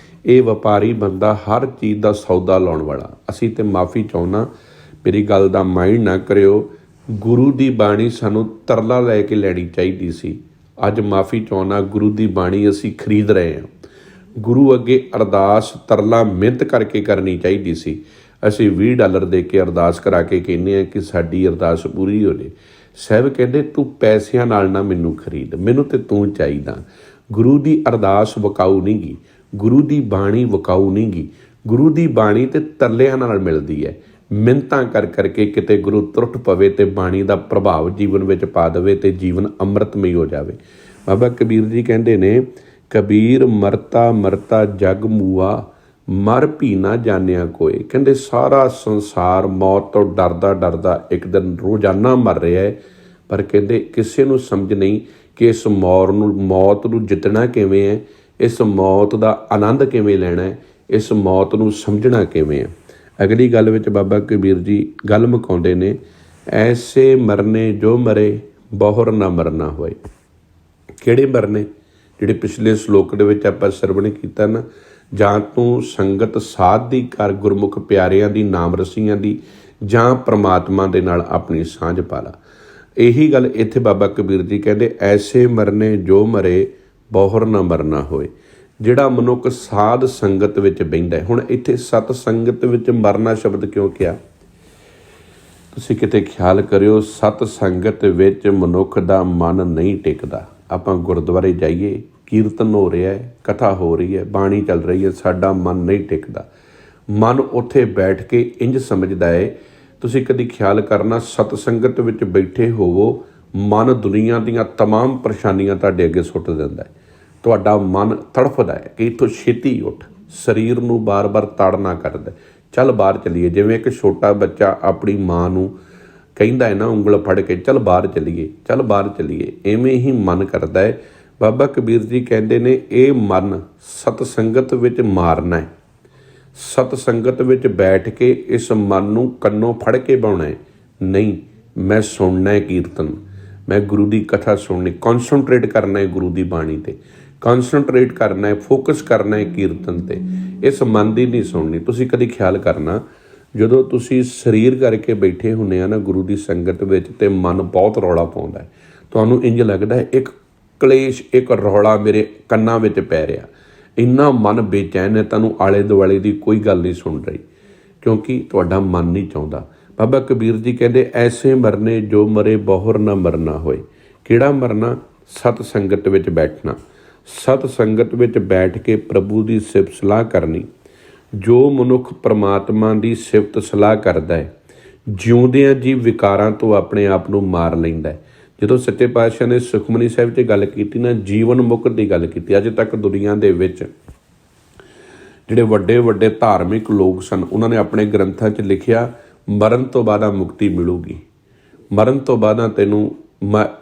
Speaker 1: ਇਹ ਵਪਾਰੀ ਬੰਦਾ ਹਰ ਚੀਜ਼ ਦਾ ਸੌਦਾ ਲਾਉਣ ਵਾਲਾ। ਅਸੀਂ ਤੇ ਮਾਫੀ ਚਾਹੁੰਦਾ, ਮੇਰੀ ਗੱਲ ਦਾ ਮਾਈਂਡ ਨਾ ਕਰਿਓ। ਗੁਰੂ ਦੀ ਬਾਣੀ ਸਾਨੂੰ ਤਰਲਾ ਲੈ ਕੇ ਲੈਣੀ ਚਾਹੀਦੀ ਸੀ। ਅੱਜ ਮਾਫੀ ਚਾਹੁੰਦਾ, ਗੁਰੂ ਦੀ ਬਾਣੀ ਅਸੀਂ ਖਰੀਦ ਰਹੇ ਹਾਂ। ਗੁਰੂ ਅੱਗੇ ਅਰਦਾਸ ਤਰਲਾ ਮਿਹਨਤ ਕਰਕੇ ਕਰਨੀ ਚਾਹੀਦੀ ਸੀ। ਅਸੀਂ $20 ਦੇ ਕੇ ਅਰਦਾਸ ਕਰਾ ਕੇ ਕਹਿੰਦੇ ਹਾਂ ਕਿ ਸਾਡੀ ਅਰਦਾਸ ਪੂਰੀ ਹੋ ਜਾਏ। ਸਾਹਿਬ ਕਹਿੰਦੇ, ਤੂੰ ਪੈਸਿਆਂ ਨਾਲ ਨਾ ਮੈਨੂੰ ਖਰੀਦ, ਮੈਨੂੰ ਤੇ ਤੂੰ ਚਾਹੀਦਾ। ਗੁਰੂ ਦੀ ਅਰਦਾਸ ਵਿਕਾਊ ਨਹੀਂ ਗੀ, ਗੁਰੂ ਦੀ ਬਾਣੀ ਵਿਕਾਊ ਨਹੀਂ ਗੀ। ਗੁਰੂ ਦੀ ਬਾਣੀ ਤੇ ਤਰਲਿਆਂ ਨਾਲ ਮਿਲਦੀ ਹੈ। ਮਿੰਨਤਾਂ ਕਰਕੇ ਕਿਤੇ ਗੁਰੂ ਤਰੁੱਟ ਪਵੇ ਤੇ ਬਾਣੀ ਦਾ ਪ੍ਰਭਾਵ ਜੀਵਨ ਵਿੱਚ ਪਾ ਦੇਵੇ ਤੇ ਜੀਵਨ ਅੰਮ੍ਰਿਤਮਈ ਹੋ ਜਾਵੇ। ਬਾਬਾ ਕਬੀਰ ਜੀ ਕਹਿੰਦੇ ਨੇ, ਕਬੀਰ ਮਰਤਾ ਜਗ ਮੂਆ, ਮਰ ਭੀ ਨਾ ਜਾਣਿਆ ਕੋਏ। ਕਹਿੰਦੇ ਸਾਰਾ ਸੰਸਾਰ ਮੌਤ ਤੋਂ ਡਰਦਾ ਇੱਕ ਦਿਨ ਰੋਜ਼ਾਨਾ ਮਰ ਰਿਹਾ ਹੈ। ਪਰ ਕਹਿੰਦੇ ਕਿਸੇ ਨੂੰ ਸਮਝ ਨਹੀਂ ਕਿ ਇਸ ਮੌਤ ਨੂੰ ਜਿੱਤਣਾ ਕਿਵੇਂ ਹੈ, ਇਸ ਮੌਤ ਦਾ ਆਨੰਦ ਕਿਵੇਂ ਲੈਣਾ ਹੈ, ਇਸ ਮੌਤ ਨੂੰ ਸਮਝਣਾ ਕਿਵੇਂ ਹੈ। ਅਗਲੀ ਗੱਲ ਵਿੱਚ ਬਾਬਾ ਕਬੀਰ ਜੀ ਗੱਲ ਮੁਕਾਉਂਦੇ ਨੇ, ਐਸੇ ਮਰਨੇ ਜੋ ਮਰੇ ਬਹੁਰ ਨਾ ਮਰਨਾ ਹੋਏ। ਕਿਹੜੇ ਮਰਨੇ? ਜਿਹੜੇ ਪਿਛਲੇ ਸ਼ਲੋਕ ਦੇ ਵਿੱਚ ਆਪਾਂ ਸਰਵਣ ਕੀਤਾ ਨਾ, ਜਾਂ ਤੂੰ ਸੰਗਤ ਸਾਧ ਦੀ ਕਰ, ਗੁਰਮੁਖ ਪਿਆਰਿਆਂ ਦੀ, ਨਾਮ ਰਸੀਆਂ ਦੀ, ਜਾਂ ਪ੍ਰਮਾਤਮਾ ਦੇ ਨਾਲ ਆਪਣੀ ਸਾਂਝ ਪਾ ਲਾ। ਇਹੀ ਗੱਲ ਇੱਥੇ ਬਾਬਾ ਕਬੀਰ ਜੀ ਕਹਿੰਦੇ, ਐਸੇ ਮਰਨੇ ਜੋ ਮਰੇ ਬਹੁਰ ਨਾ ਮਰਨਾ ਹੋਏ। ਜਿਹੜਾ ਮਨੁੱਖ ਸਾਧ ਸੰਗਤ ਵਿੱਚ ਬਹਿੰਦਾ, ਹੁਣ ਇੱਥੇ ਸਤ ਸੰਗਤ ਵਿੱਚ ਮਰਨਾ ਸ਼ਬਦ ਕਿਉਂ ਕਿਹਾ? ਤੁਸੀਂ ਕਿਤੇ ਖਿਆਲ ਕਰਿਓ, ਸਤ ਸੰਗਤ ਵਿੱਚ ਮਨੁੱਖ ਦਾ ਮਨ ਨਹੀਂ ਟਿਕਦਾ। ਆਪਾਂ ਗੁਰਦੁਆਰੇ ਜਾਈਏ, ਕੀਰਤਨ ਹੋ ਰਿਹਾ ਹੈ, ਕਥਾ ਹੋ ਰਹੀ ਹੈ, ਬਾਣੀ ਚੱਲ ਰਹੀ ਹੈ, ਸਾਡਾ ਮਨ ਨਹੀਂ ਟਿਕਦਾ। ਮਨ ਉੱਥੇ ਬੈਠ ਕੇ ਇੰਝ ਸਮਝਦਾ ਹੈ, ਤੁਸੀਂ ਕਦੀ ਖਿਆਲ ਕਰਨਾ, ਸਤ ਸੰਗਤ ਵਿੱਚ ਬੈਠੇ ਹੋਵੋ, ਮਨ ਦੁਨੀਆ ਦੀਆਂ ਤਮਾਮ ਪਰੇਸ਼ਾਨੀਆਂ ਤੁਹਾਡੇ ਅੱਗੇ ਸੁੱਟ ਦਿੰਦਾ ਹੈ। ਤੁਹਾਡਾ ਮਨ ਤੜਫਦਾ ਹੈ ਕਿ ਇੱਥੋਂ ਛੇਤੀ ਉੱਠ, ਸਰੀਰ ਨੂੰ ਬਾਰ-ਬਾਰ ਤਾੜਨਾ ਕਰਦਾ, ਚੱਲ ਬਾਹਰ ਚੱਲੀਏ। ਜਿਵੇਂ ਇੱਕ ਛੋਟਾ ਬੱਚਾ ਆਪਣੀ ਮਾਂ ਨੂੰ ਕਹਿੰਦਾ ਹੈ ਨਾ, ਉਂਗਲ ਫੜ ਕੇ, ਚੱਲ ਬਾਹਰ ਚੱਲੀਏ, ਚੱਲ ਬਾਹਰ ਚੱਲੀਏ, ਇਵੇਂ ਹੀ ਮਨ ਕਰਦਾ ਹੈ। ਬਾਬਾ ਕਬੀਰ ਜੀ ਕਹਿੰਦੇ ਨੇ, ਇਹ ਮਨ ਸਤ ਸੰਗਤ ਵਿੱਚ ਮਾਰਨਾ ਹੈ। ਸਤ ਸੰਗਤ ਵਿੱਚ ਬੈਠ ਕੇ ਇਸ ਮਨ ਨੂੰ ਕੰਨੋਂ ਫੜ ਕੇ ਬਾਉਣਾ ਹੈ। ਨਹੀਂ, ਮੈਂ ਸੁਣਨਾ ਹੈ ਕੀਰਤਨ, ਮੈਂ ਗੁਰੂ ਦੀ ਕਥਾ ਸੁਣਨੀ, ਕੌਨਸਨਟਰੇਟ ਕਰਨਾ ਹੈ ਗੁਰੂ ਦੀ ਬਾਣੀ 'ਤੇ, ਕੌਨਸਨਟਰੇਟ ਕਰਨਾ ਹੈ, ਫੋਕਸ ਕਰਨਾ ਹੈ ਕੀਰਤਨ 'ਤੇ। ਇਸ ਮਨ ਦੀ ਨਹੀਂ ਸੁਣਨੀ। ਤੁਸੀਂ ਕਦੀ ਖਿਆਲ ਕਰਨਾ, ਜਦੋਂ ਤੁਸੀਂ ਸਰੀਰ ਕਰਕੇ ਬੈਠੇ ਹੁੰਦੇ ਆ ਨਾ ਗੁਰੂ ਦੀ ਸੰਗਤ ਵਿੱਚ, ਤੇ ਮਨ ਬਹੁਤ ਰੌਲਾ ਪਾਉਂਦਾ ਹੈ। ਤੁਹਾਨੂੰ ਇੰਝ ਲੱਗਦਾ ਹੈ ਇੱਕ ਕਲੇਸ਼, ਇੱਕ ਰੌਲਾ ਮੇਰੇ ਕੰਨਾਂ ਵਿੱਚ ਪੈ ਰਿਹਾ, ਇੰਨਾ ਮਨ ਬੇਚੈਨ ਹੈ, ਤੁਹਾਨੂੰ ਆਲੇ ਦੁਆਲੇ ਦੀ ਕੋਈ ਗੱਲ ਨਹੀਂ ਸੁਣ ਰਹੀ, ਕਿਉਂਕਿ ਤੁਹਾਡਾ ਮਨ ਨਹੀਂ ਚਾਹੁੰਦਾ। ਬਾਬਾ ਕਬੀਰ ਜੀ ਕਹਿੰਦੇ, ਐਸੇ ਮਰਨੇ ਜੋ ਮਰੇ ਬਹੁਰ ਨਾ ਮਰਨਾ ਹੋਏ। ਕਿਹੜਾ ਮਰਨਾ? ਸਤ ਸੰਗਤ ਵਿੱਚ ਬੈਠਣਾ, ਸਤ ਸੰਗਤ ਵਿੱਚ ਬੈਠ ਕੇ ਪ੍ਰਭੂ ਦੀ ਸਿਫਤ ਸਲਾਹ ਕਰਨੀ। ਜੋ ਮਨੁੱਖ ਪ੍ਰਮਾਤਮਾ ਦੀ ਸਿਫਤ ਸਲਾਹ ਕਰਦਾ ਹੈ, ਜਿਉਂਦਿਆਂ ਜੀ ਵਿਕਾਰਾਂ ਤੋਂ ਆਪਣੇ ਆਪ ਨੂੰ ਮਾਰ ਲੈਂਦਾ ਹੈ। ਜਦੋਂ ਸੱਚੇ ਪਾਤਸ਼ਾਹ ਨੇ ਸੁਖਮਨੀ ਸਾਹਿਬ 'ਤੇ ਗੱਲ ਕੀਤੀ ਨਾ, ਜੀਵਨ ਮੁਕਤ ਦੀ ਗੱਲ ਕੀਤੀ। ਅੱਜ ਤੱਕ ਦੁਨੀਆ ਦੇ ਵਿੱਚ ਜਿਹੜੇ ਵੱਡੇ ਵੱਡੇ ਧਾਰਮਿਕ ਲੋਕ ਸਨ, ਉਹਨਾਂ ਨੇ ਆਪਣੇ ਗ੍ਰੰਥਾਂ 'ਚ ਲਿਖਿਆ, ਮਰਨ ਤੋਂ ਬਾਅਦ ਮੁਕਤੀ ਮਿਲੂਗੀ, ਮਰਨ ਤੋਂ ਬਾਅਦ ਤੈਨੂੰ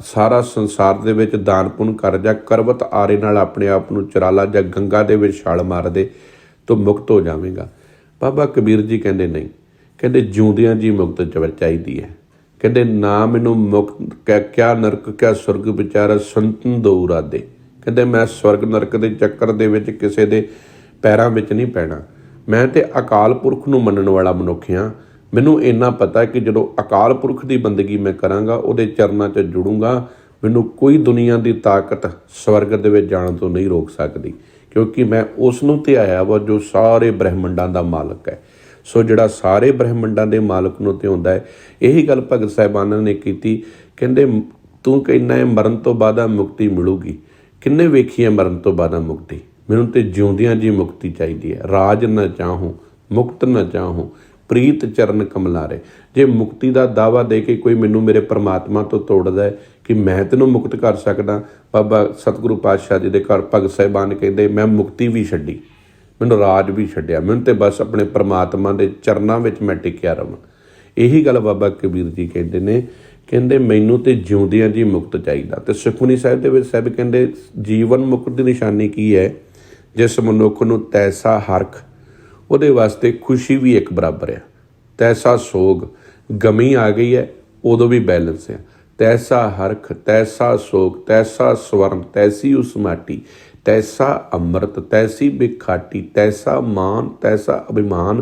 Speaker 1: ਸਾਰਾ ਸੰਸਾਰ ਦੇ ਵਿੱਚ ਦਾਨ ਪੁੰਨ ਕਰ ਜਾ, ਕਰਵਤ ਆਰੇ ਨਾਲ ਆਪਣੇ ਆਪ ਨੂੰ ਚੁਰਾ ਲਾ, ਜਾਂ ਗੰਗਾ ਦੇ ਵਿੱਚ ਛਾਲ ਮਾਰ ਦੇ, ਤੂੰ ਮੁਕਤ ਹੋ ਜਾਵੇਂਗਾ। ਬਾਬਾ ਕਬੀਰ ਜੀ ਕਹਿੰਦੇ ਨਹੀਂ, ਕਹਿੰਦੇ ਜਿਉਂਦਿਆਂ ਜੀ ਮੁਕਤ ਚਾਹੀਦੀ ਹੈ। ਕਹਿੰਦੇ ਨਾ ਮੈਨੂੰ ਮੁਕਤ ਕਿਆ ਨਰਕ ਕਿਆ ਸੁਰਗ ਵਿਚਾਰਾ ਸੰਤਨ ਦੋ ਇਰਾਦੇ। ਕਹਿੰਦੇ ਮੈਂ ਸਵਰਗ ਨਰਕ ਦੇ ਚੱਕਰ ਦੇ ਵਿੱਚ ਕਿਸੇ ਦੇ ਪੈਰਾਂ ਵਿੱਚ ਨਹੀਂ ਪੈਣਾ। ਮੈਂ ਤੇ ਅਕਾਲ ਪੁਰਖ ਨੂੰ ਮੰਨਣ ਵਾਲਾ ਮਨੁੱਖ ਹਾਂ। ਮੈਨੂੰ ਇੰਨਾ ਪਤਾ ਕਿ ਜਦੋਂ ਅਕਾਲ ਪੁਰਖ ਦੀ ਬੰਦਗੀ ਮੈਂ ਕਰਾਂਗਾ, ਉਹਦੇ ਚਰਨਾਂ 'ਚ ਜੁੜੂੰਗਾ, ਮੈਨੂੰ ਕੋਈ ਦੁਨੀਆ ਦੀ ਤਾਕਤ ਸਵਰਗ ਦੇ ਵਿੱਚ ਜਾਣ ਤੋਂ ਨਹੀਂ ਰੋਕ ਸਕਦੀ, ਕਿਉਂਕਿ ਮੈਂ ਉਸ ਨੂੰ ਧਿਆਇਆ ਵਾ ਜੋ ਸਾਰੇ ਬ੍ਰਹਿਮੰਡਾਂ ਦਾ ਮਾਲਕ ਹੈ। ਸੋ ਜਿਹੜਾ ਸਾਰੇ ਬ੍ਰਹਿਮੰਡਾਂ ਦੇ ਮਾਲਕ ਨੂੰ ਧਿਆਉਂਦਾ ਹੈ। ਇਹੀ ਗੱਲ ਭਗਤ ਸਾਹਿਬਾਨਾਂ ਨੇ ਕੀਤੀ। ਕਹਿੰਦੇ ਤੂੰ ਕਹਿੰਦਾ ਹੈ ਮਰਨ ਤੋਂ ਬਾਅਦ ਮੁਕਤੀ ਮਿਲੂਗੀ, ਕਿੰਨੇ ਵੇਖੀ ਹੈ ਮਰਨ ਤੋਂ ਬਾਅਦ ਮੁਕਤੀ? ਮੈਨੂੰ ਤੇ ਜਿਉਂਦਿਆਂ ਜੀ ਮੁਕਤੀ ਚਾਹੀਦੀ ਹੈ। ਰਾਜ ਨਾ ਚਾਹੂੰ ਮੁਕਤ ਨਾ ਚਾਹੂੰ, ਪ੍ਰੀਤ ਚਰਨ ਕਮਲਾਰੇ। ਜੇ ਮੁਕਤੀ ਦਾ ਦਾਅਵਾ ਦੇ ਕੇ ਕੋਈ ਮੈਨੂੰ ਮੇਰੇ ਪਰਮਾਤਮਾ ਤੋਂ ਤੋੜਦਾ ਹੈ ਕਿ ਮੈਂ ਤੈਨੂੰ ਮੁਕਤ ਕਰ ਸਕਦਾ, ਬਾਬਾ ਸਤਿਗੁਰੂ ਪਾਤਸ਼ਾਹ ਜੀ ਦੇ ਘਰ ਭਗਤ ਸਾਹਿਬਾਨ ਕਹਿੰਦੇ, ਮੈਂ ਮੁਕਤੀ ਵੀ ਛੱਡੀ, ਮੈਨੂੰ ਰਾਜ ਵੀ ਛੱਡਿਆ, ਮੈਨੂੰ ਤੇ ਬਸ ਆਪਣੇ ਪਰਮਾਤਮਾ ਦੇ ਚਰਨਾਂ ਵਿੱਚ ਮੈਂ ਟਿਕਿਆ ਰਵਾਂ। ਇਹੀ ਗੱਲ ਬਾਬਾ ਕਬੀਰ ਜੀ ਕਹਿੰਦੇ ਨੇ, ਕਹਿੰਦੇ ਮੈਨੂੰ ਤੇ ਜਿਉਂਦਿਆਂ ਜੀ ਮੁਕਤ ਚਾਹੀਦਾ। ਤੇ ਸੁਖਮਨੀ ਸਾਹਿਬ ਦੇ ਵਿੱਚ ਸਾਹਿਬ ਕਹਿੰਦੇ, ਜੀਵਨ ਮੁਕਤ ਦੀ ਨਿਸ਼ਾਨੀ ਕੀ ਹੈ? ਜਿਸ ਮਨੁੱਖ ਨੂੰ ਤੈਸਾ ਹਰਖ, ਉਹਦੇ ਵਾਸਤੇ ਖੁਸ਼ੀ ਵੀ ਇੱਕ ਬਰਾਬਰ ਆ। ਤੈਸਾ ਸੋਗ, ਗਮੀ ਆ ਗਈ ਹੈ, ਉਦੋਂ ਵੀ ਬੈਲੈਂਸ ਆ। ਤੈਸਾ ਹਰਖ, ਤੈਸਾ ਸੋਗ, ਤੈਸਾ ਸਵਰਨ, ਤੈਸੀ ਉਸ ਮਾਟੀ, ਤੈਸਾ ਅੰਮ੍ਰਿਤ, ਤੈਸੀ ਬਿਖਾਟੀ, ਤੈਸਾ ਮਾਨ, ਤੈਸਾ ਅਭਿਮਾਨ,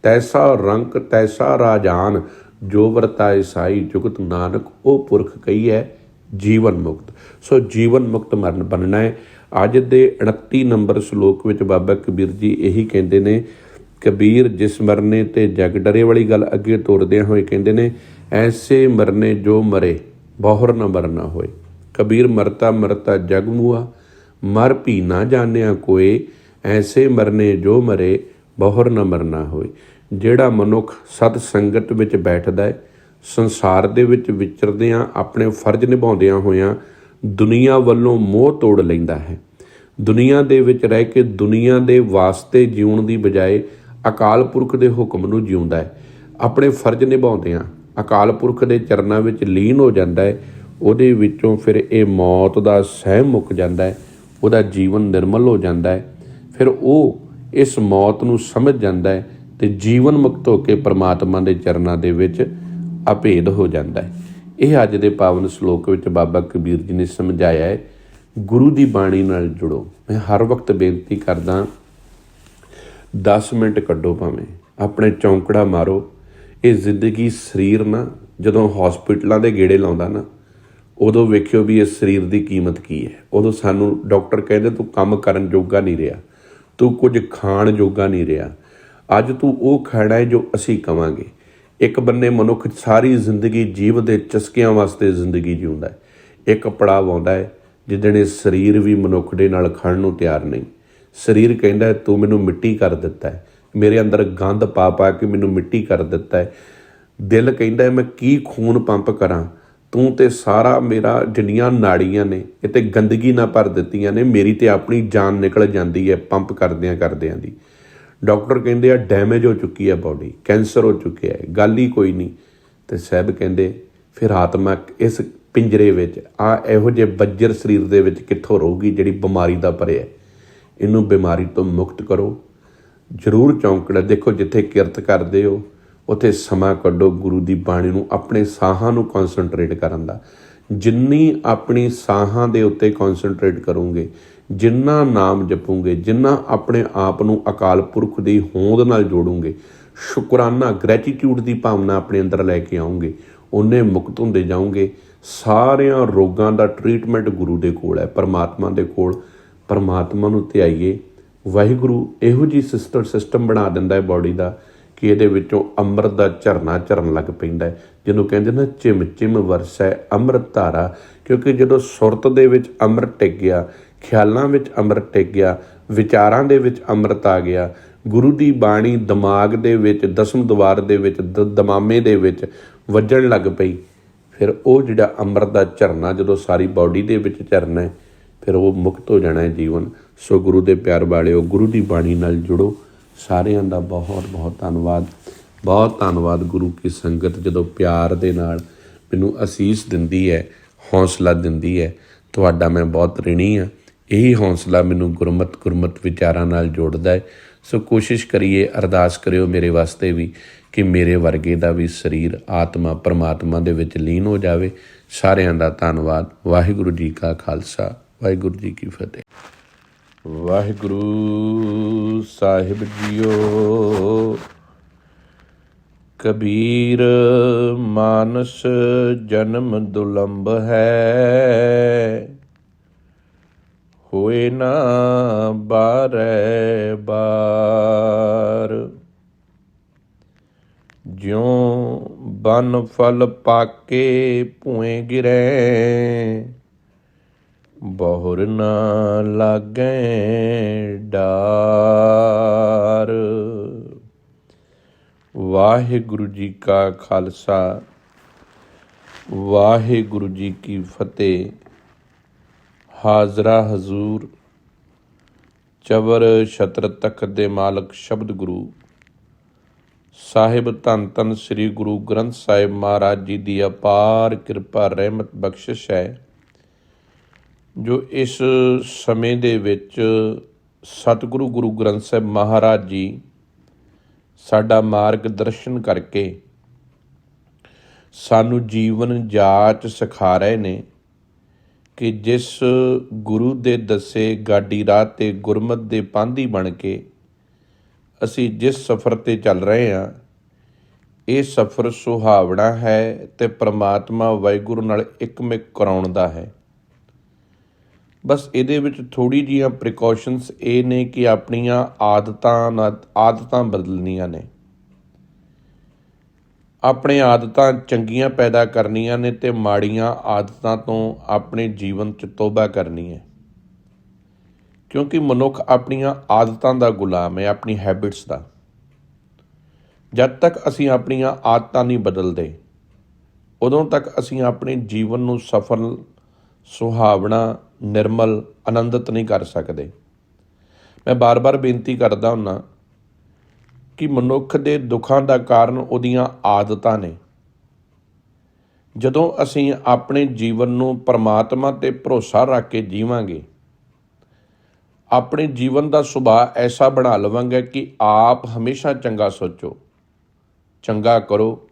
Speaker 1: ਤੈਸਾ ਰੰਕ, ਤੈਸਾ ਰਾਜਾਨ, ਜੋ ਵਰਤਾਏ ਸਾਈ ਜੁਗਤ ਨਾਨਕ, ਉਹ ਪੁਰਖ ਕਹੀ ਹੈ ਜੀਵਨ ਮੁਕਤ। ਸੋ ਜੀਵਨ ਮੁਕਤ ਮਰਨ ਬਣਨਾ ਹੈ। ਅੱਜ ਦੇ 29 ਨੰਬਰ ਸ਼ਲੋਕ ਵਿੱਚ ਬਾਬਾ ਕਬੀਰ ਜੀ ਇਹੀ ਕਹਿੰਦੇ ਨੇ, ਕਬੀਰ ਜਿਸ ਮਰਨੇ ਤੇ ਜਗ ਡਰੇ ਵਾਲੀ ਗੱਲ ਅੱਗੇ ਤੋਰਦਿਆਂ ਹੋਏ ਕਹਿੰਦੇ ਨੇ, ਐਸੇ ਮਰਨੇ ਜੋ ਮਰੇ ਬਹੁਰ ਨਾ ਮਰਨਾ ਹੋਏ। ਕਬੀਰ ਮਰਤਾ ਮਰਤਾ ਜਗ ਮੂਆ, ਮਰ ਭੀ ਨਾ ਜਾਣਿਆ ਕੋਏ, ਐਸੇ ਮਰਨੇ ਜੋ ਮਰੇ ਬਹੁਰ ਨਾ ਮਰਨਾ ਹੋਏ। ਜਿਹੜਾ ਮਨੁੱਖ ਸਤ ਸੰਗਤ ਵਿੱਚ ਬੈਠਦਾ ਹੈ, ਸੰਸਾਰ ਦੇ ਵਿੱਚ ਵਿਚਰਦਿਆਂ ਆਪਣੇ ਫਰਜ਼ ਨਿਭਾਉਂਦਿਆਂ ਹੋਇਆਂ ਦੁਨੀਆ ਵੱਲੋਂ ਮੋਹ ਤੋੜ ਲੈਂਦਾ ਹੈ। ਦੁਨੀਆ ਦੇ ਵਿੱਚ ਰਹਿ ਕੇ ਦੁਨੀਆ ਦੇ ਵਾਸਤੇ ਜਿਉਣ ਦੀ ਬਜਾਏ ਅਕਾਲ ਪੁਰਖ ਦੇ ਹੁਕਮ ਨੂੰ ਜਿਉਂਦਾ ਹੈ। ਆਪਣੇ ਫਰਜ਼ ਨਿਭਾਉਂਦਿਆਂ ਅਕਾਲ ਪੁਰਖ ਦੇ ਚਰਨਾਂ ਵਿੱਚ ਲੀਨ ਹੋ ਜਾਂਦਾ ਹੈ। ਉਹਦੇ ਵਿੱਚੋਂ ਫਿਰ ਇਹ ਮੌਤ ਦਾ ਸਹਿਮ ਮੁੱਕ ਜਾਂਦਾ ਹੈ, ਉਹਦਾ ਜੀਵਨ ਨਿਰਮਲ ਹੋ ਜਾਂਦਾ ਹੈ। ਫਿਰ ਉਹ ਇਸ ਮੌਤ ਨੂੰ ਸਮਝ ਜਾਂਦਾ ਹੈ ਅਤੇ ਜੀਵਨ ਮੁਕਤ ਹੋ ਕੇ ਪਰਮਾਤਮਾ ਦੇ ਚਰਨਾਂ ਦੇ ਵਿੱਚ ਅਭੇਦ ਹੋ ਜਾਂਦਾ ਹੈ। ਇਹ ਅੱਜ ਦੇ ਪਾਵਨ ਸ਼ਲੋਕ ਵਿੱਚ ਬਾਬਾ ਕਬੀਰ ਜੀ ਨੇ ਸਮਝਾਇਆ ਹੈ। ਗੁਰੂ ਦੀ ਬਾਣੀ ਨਾਲ ਜੁੜੋ। ਮੈਂ ਹਰ ਵਕਤ ਬੇਨਤੀ ਕਰਦਾ, 10 ਮਿੰਟ ਕੱਢੋ, ਭਾਵੇਂ ਆਪਣੇ ਚੌਂਕੜਾ ਮਾਰੋ,
Speaker 2: ਇਹ ਜ਼ਿੰਦਗੀ ਸਰੀਰ ਨਾ ਜਦੋਂ ਹੌਸਪੀਟਲਾਂ ਦੇ ਗੇੜੇ ਲਾਉਂਦਾ ਨਾ, ਉਦੋਂ ਵੇਖਿਓ ਵੀ ਇਸ ਸਰੀਰ ਦੀ ਕੀਮਤ ਕੀ ਹੈ। ਉਦੋਂ ਸਾਨੂੰ ਡਾਕਟਰ ਕਹਿੰਦੇ ਤੂੰ ਕੰਮ ਕਰਨ ਜੋਗਾ ਨਹੀਂ ਰਿਹਾ, ਤੂੰ ਕੁਝ ਖਾਣ ਜੋਗਾ ਨਹੀਂ ਰਿਹਾ। ਅੱਜ ਤੂੰ ਉਹ ਖਾਣਾ ਹੈ ਜੋ ਅਸੀਂ ਕਵਾਂਗੇ। ਇੱਕ ਬੰਨੇ ਮਨੁੱਖ ਸਾਰੀ ਜ਼ਿੰਦਗੀ ਜੀਵ ਦੇ ਚਸਕਿਆਂ ਵਾਸਤੇ ਜ਼ਿੰਦਗੀ ਜਿਉਂਦਾ ਹੈ। ਇੱਕ ਪੜਾਅ ਆਉਂਦਾ ਹੈ ਜਿੱਦਣ ਇਹ ਸਰੀਰ ਵੀ ਮਨੁੱਖ ਦੇ ਨਾਲ ਖੜਨ ਨੂੰ ਤਿਆਰ ਨਹੀਂ। ਸਰੀਰ ਕਹਿੰਦਾ ਤੂੰ ਮੈਨੂੰ ਮਿੱਟੀ ਕਰ ਦਿੱਤਾ ਹੈ, ਮੇਰੇ ਅੰਦਰ ਗੰਦ ਪਾ ਪਾ ਕੇ ਮੈਨੂੰ ਮਿੱਟੀ ਕਰ ਦਿੱਤਾ ਹੈ। ਦਿਲ ਕਹਿੰਦਾ ਮੈਂ ਕੀ ਖੂਨ ਪੰਪ ਕਰਾਂ, ਤੂੰ ਤੇ ਸਾਰਾ ਮੇਰਾ ਜਿੰਨੀਆਂ ਨਾੜੀਆਂ ਨੇ ਇਹ ਤੇ ਗੰਦਗੀ ਨਾ ਭਰ ਦਿੱਤੀਆਂ ਨੇ, ਮੇਰੀ ਤੇ ਆਪਣੀ ਜਾਨ ਨਿਕਲ ਜਾਂਦੀ ਹੈ ਪੰਪ ਕਰਦਿਆਂ ਦੀ। ਡਾਕਟਰ ਕਹਿੰਦੇ ਆ ਡੈਮੇਜ ਹੋ ਚੁੱਕੀ ਹੈ ਬਾਡੀ, ਕੈਂਸਰ ਹੋ ਚੁੱਕਿਆ ਹੈ, ਗੱਲ ਹੀ ਕੋਈ ਨਹੀਂ। ਤੇ ਸਾਹਿਬ ਕਹਿੰਦੇ ਫਿਰ ਆਤਮਾ ਇਸ ਪਿੰਜਰੇ ਵਿੱਚ ਇਹੋ ਜਿਹੇ ਬੱਜਰ ਸਰੀਰ ਦੇ ਵਿੱਚ ਕਿੱਥੋਂ ਰਹੂਗੀ ਜਿਹੜੀ ਬਿਮਾਰੀ ਦਾ ਭਰਿਆ। ਇਹਨੂੰ ਬਿਮਾਰੀ ਤੋਂ ਮੁਕਤ ਕਰੋ। ਜ਼ਰੂਰ ਚੌਂਕੜਾ ਦੇਖੋ, ਜਿੱਥੇ ਕਿਰਤ ਕਰਦੇ ਹੋ ਉੱਥੇ ਸਮਾਂ ਕੱਢੋ ਗੁਰੂ ਦੀ ਬਾਣੀ ਨੂੰ, ਆਪਣੇ ਸਾਹਾਂ ਨੂੰ ਕੌਨਸਨਟਰੇਟ ਕਰਨ ਦਾ। ਜਿੰਨੀ ਆਪਣੀ ਸਾਹਾਂ ਦੇ ਉੱਤੇ ਕੌਨਸਨਟਰੇਟ ਕਰੋਗੇ, ਜਿੰਨਾ ਨਾਮ ਜਪੋਗੇ, ਜਿੰਨਾ ਆਪਣੇ ਆਪ ਨੂੰ ਅਕਾਲ ਪੁਰਖ ਦੀ ਹੋਂਦ ਨਾਲ ਜੋੜੋਗੇ, ਸ਼ੁਕਰਾਨਾ ਗ੍ਰੈਟੀਟਿਊਡ ਦੀ ਭਾਵਨਾ ਆਪਣੇ ਅੰਦਰ ਲੈ ਕੇ ਆਓਗੇ, ਉਹਨੇ ਮੁਕਤ ਹੁੰਦੇ ਜਾਓਗੇ। ਸਾਰਿਆਂ ਰੋਗਾਂ ਦਾ ਟਰੀਟਮੈਂਟ ਗੁਰੂ ਦੇ ਕੋਲ ਹੈ, ਪਰਮਾਤਮਾ ਦੇ ਕੋਲ। ਪਰਮਾਤਮਾ ਨੂੰ ਧਿਆਈਏ। ਵਾਹਿਗੁਰੂ ਇਹੋ ਜਿਹੀ ਸਿਸਟਮ ਬਣਾ ਦਿੰਦਾ ਹੈ ਬਾਡੀ ਦਾ ਕਿ ਇਹਦੇ ਵਿੱਚੋਂ ਅੰਮ੍ਰਿਤ ਦਾ ਝਰਨਾ ਝਰਨ ਲੱਗ ਪੈਂਦਾ ਹੈ, ਜਿਹਨੂੰ ਕਹਿੰਦੇ ਨਾ ਚਿਮ ਚਿਮ ਵਰਸੈ ਅੰਮ੍ਰਿਤ ਧਾਰਾ। ਕਿਉਂਕਿ ਜਦੋਂ ਸੁਰਤ ਦੇ ਵਿੱਚ ਅੰਮ੍ਰਿਤ ਟਿਕ ਗਿਆ, ਖਿਆਲਾਂ ਵਿੱਚ ਅੰਮ੍ਰਿਤ ਟਿਕ ਗਿਆ, ਵਿਚਾਰਾਂ ਦੇ ਵਿੱਚ ਅੰਮ੍ਰਿਤ ਆ ਗਿਆ, ਗੁਰੂ ਦੀ ਬਾਣੀ ਦਿਮਾਗ ਦੇ ਵਿੱਚ, ਦਸਮ ਦੁਆਰ ਦੇ ਵਿੱਚ, ਦਮਾਮੇ ਦੇ ਵਿੱਚ ਵੱਜਣ ਲੱਗ ਪਈ, ਫਿਰ ਉਹ ਜਿਹੜਾ ਅੰਮ੍ਰਿਤ ਦਾ ਝਰਨਾ ਜਦੋਂ ਸਾਰੀ ਬਾਡੀ ਦੇ ਵਿੱਚ ਝਰਨਾ ਹੈ, ਫਿਰ ਉਹ ਮੁਕਤ ਹੋ ਜਾਣਾ ਹੈ ਜੀਵਨ। ਸੋ ਗੁਰੂ ਦੇ ਪਿਆਰ ਵਾਲਿਓ, ਗੁਰੂ ਦੀ ਬਾਣੀ ਨਾਲ ਜੁੜੋ। ਸਾਰਿਆਂ ਦਾ ਬਹੁਤ ਬਹੁਤ ਧੰਨਵਾਦ, ਬਹੁਤ ਧੰਨਵਾਦ। ਗੁਰੂ ਕੀ ਸੰਗਤ ਜਦੋਂ ਪਿਆਰ ਦੇ ਨਾਲ ਮੈਨੂੰ ਅਸੀਸ ਦਿੰਦੀ ਹੈ, ਹੌਸਲਾ ਦਿੰਦੀ ਹੈ, ਤੁਹਾਡਾ ਮੈਂ ਬਹੁਤ ਰਿਣੀ ਹਾਂ। ਇਹੀ ਹੌਸਲਾ ਮੈਨੂੰ ਗੁਰਮਤ ਵਿਚਾਰਾਂ ਨਾਲ ਜੋੜਦਾ ਹੈ। ਸੋ ਕੋਸ਼ਿਸ਼ ਕਰੀਏ, ਅਰਦਾਸ ਕਰਿਓ ਮੇਰੇ ਵਾਸਤੇ ਵੀ ਕਿ ਮੇਰੇ ਵਰਗੇ ਦਾ ਵੀ ਸਰੀਰ ਆਤਮਾ ਪਰਮਾਤਮਾ ਦੇ ਵਿੱਚ ਲੀਨ ਹੋ ਜਾਵੇ। ਸਾਰਿਆਂ ਦਾ ਧੰਨਵਾਦ। ਵਾਹਿਗੁਰੂ ਜੀ ਕਾ ਖਾਲਸਾ, ਵਾਹਿਗੁਰੂ ਜੀ ਕੀ ਫਤਿਹ। ਵਾਹਿਗੁਰੂ ਸਾਹਿਬ ਜੀਓ। ਕਬੀਰ ਮਾਨਸ ਜਨਮ ਦੁਲੰਭ ਹੈ, ਹੋਏ ਨਾ ਬਾਰੈ ਬਾਰ। ਜਿਉਂ ਬਨ ਫਲ ਪਾਕੇ ਭੂਏ ਗਿਰੈ, ਬਹੁਰ ਨਾ ਲਾਗੈ ਡਾਰ। ਵਾਹਿਗੁਰੂ ਜੀ ਕਾ ਖਾਲਸਾ, ਵਾਹਿਗੁਰੂ ਜੀ ਕੀ ਫਤਿਹ। ਹਾਜ਼ਰਾ ਹਜ਼ੂਰ ਚਵਰ ਛਤਰ ਤਖਤ ਦੇ ਮਾਲਕ ਸ਼ਬਦ ਗੁਰੂ ਸਾਹਿਬ ਧੰਨ ਧੰਨ ਸ੍ਰੀ ਗੁਰੂ ਗ੍ਰੰਥ ਸਾਹਿਬ ਮਹਾਰਾਜ ਜੀ ਦੀ ਅਪਾਰ ਕਿਰਪਾ ਰਹਿਮਤ ਬਖਸ਼ਿਸ਼ ਹੈ, ਜੋ ਇਸ ਸਮੇਂ ਦੇ ਵਿੱਚ ਸਤਿਗੁਰੂ ਗੁਰੂ ਗ੍ਰੰਥ ਸਾਹਿਬ ਮਹਾਰਾਜ ਜੀ ਸਾਡਾ ਮਾਰਗ ਦਰਸ਼ਨ ਕਰਕੇ ਸਾਨੂੰ ਜੀਵਨ ਜਾਚ ਸਿਖਾ ਰਹੇ ਨੇ ਕਿ ਜਿਸ ਗੁਰੂ ਦੇ ਦੱਸੇ ਗਾਡੀ ਰਾਹ 'ਤੇ ਗੁਰਮਤਿ ਦੇ ਪਾਂਧੀ ਬਣ ਕੇ ਅਸੀਂ ਜਿਸ ਸਫ਼ਰ 'ਤੇ ਚੱਲ ਰਹੇ ਹਾਂ, ਇਹ ਸਫ਼ਰ ਸੁਹਾਵਣਾ ਹੈ ਅਤੇ ਪ੍ਰਮਾਤਮਾ ਵਾਹਿਗੁਰੂ ਨਾਲ ਇੱਕਮਿਕ ਕਰਾਉਣ ਦਾ ਹੈ। ਬਸ ਇਹਦੇ ਵਿੱਚ ਥੋੜ੍ਹੀ ਜਿਹੀਆਂ ਪ੍ਰੀਕਾਸ਼ਨਸ ਇਹ ਨੇ ਕਿ ਆਪਣੀਆਂ ਆਦਤਾਂ ਬਦਲਣੀਆਂ ਨੇ, ਆਪਣੇ ਆਦਤਾਂ ਚੰਗੀਆਂ ਪੈਦਾ ਕਰਨੀਆਂ ਨੇ ਅਤੇ ਮਾੜੀਆਂ ਆਦਤਾਂ ਤੋਂ ਆਪਣੇ ਜੀਵਨ 'ਚ ਤੋਬਾ ਕਰਨੀ ਹੈ। ਕਿਉਂਕਿ ਮਨੁੱਖ ਆਪਣੀਆਂ ਆਦਤਾਂ ਦਾ ਗੁਲਾਮ ਹੈ, ਆਪਣੀ ਹੈਬਿਟਸ ਦਾ। ਜਦ ਤੱਕ ਅਸੀਂ ਆਪਣੀਆਂ ਆਦਤਾਂ ਨਹੀਂ ਬਦਲਦੇ, ਉਦੋਂ ਤੱਕ ਅਸੀਂ ਆਪਣੇ ਜੀਵਨ ਨੂੰ ਸਫਲ, ਸੁਹਾਵਣਾ, ਨਿਰਮਲ, ਆਨੰਦਿਤ ਨਹੀਂ ਕਰ ਸਕਦੇ। ਮੈਂ ਬਾਰ-ਬਾਰ ਬੇਨਤੀ ਕਰਦਾ ਹੁੰਦਾ ਕਿ ਮਨੁੱਖ ਦੇ ਦੁੱਖਾਂ ਦਾ ਕਾਰਨ ਉਹਦੀਆਂ ਆਦਤਾਂ ਨੇ। ਜਦੋਂ ਅਸੀਂ ਆਪਣੇ ਜੀਵਨ ਨੂੰ ਪਰਮਾਤਮਾ 'ਤੇ ਭਰੋਸਾ ਰੱਖ ਕੇ ਜੀਵਾਂਗੇ, ਆਪਣੇ ਜੀਵਨ ਦਾ ਸੁਭਾਅ ਐਸਾ ਬਣਾ ਲਵਾਂਗੇ ਕਿ ਆਪ ਹਮੇਸ਼ਾ ਚੰਗਾ ਸੋਚੋ, ਚੰਗਾ ਕਰੋ,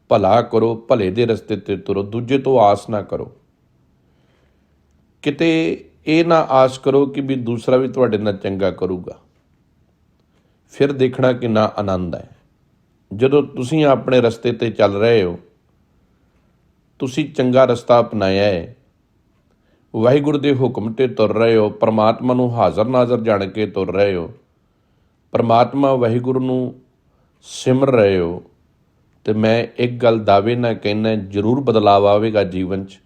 Speaker 2: ਭਲਾ ਕਰੋ, ਭਲੇ ਦੇ ਰਸਤੇ 'ਤੇ ਤੁਰੋ, ਦੂਜੇ ਤੋਂ ਆਸ ਨਾ ਕਰੋ। ਕਿਤੇ ਇਹ ਨਾ ਆਸ ਕਰੋ ਕਿ ਵੀ ਦੂਸਰਾ ਵੀ ਤੁਹਾਡੇ ਨਾਲ ਚੰਗਾ ਕਰੂਗਾ, ਫਿਰ ਦੇਖਣਾ ਕਿੰਨਾ ਆਨੰਦ ਹੈ। ਜਦੋਂ ਤੁਸੀਂ ਆਪਣੇ ਰਸਤੇ 'ਤੇ ਚੱਲ ਰਹੇ ਹੋ, ਤੁਸੀਂ ਚੰਗਾ ਰਸਤਾ ਅਪਣਾਇਆ ਹੈ, ਵਾਹਿਗੁਰੂ ਦੇ ਹੁਕਮ 'ਤੇ ਤੁਰ ਰਹੇ ਹੋ, ਪਰਮਾਤਮਾ ਨੂੰ ਹਾਜ਼ਰ ਨਾਜ਼ਰ ਜਾਣ ਕੇ ਤੁਰ ਰਹੇ ਹੋ, ਪਰਮਾਤਮਾ ਵਾਹਿਗੁਰੂ ਨੂੰ ਸਿਮਰ ਰਹੇ ਹੋ, ਅਤੇ ਮੈਂ ਇੱਕ ਗੱਲ ਦਾਅਵੇ ਨਾਲ ਕਹਿੰਦਾ, ਜ਼ਰੂਰ ਬਦਲਾਵ ਆਵੇਗਾ ਜੀਵਨ 'ਚ।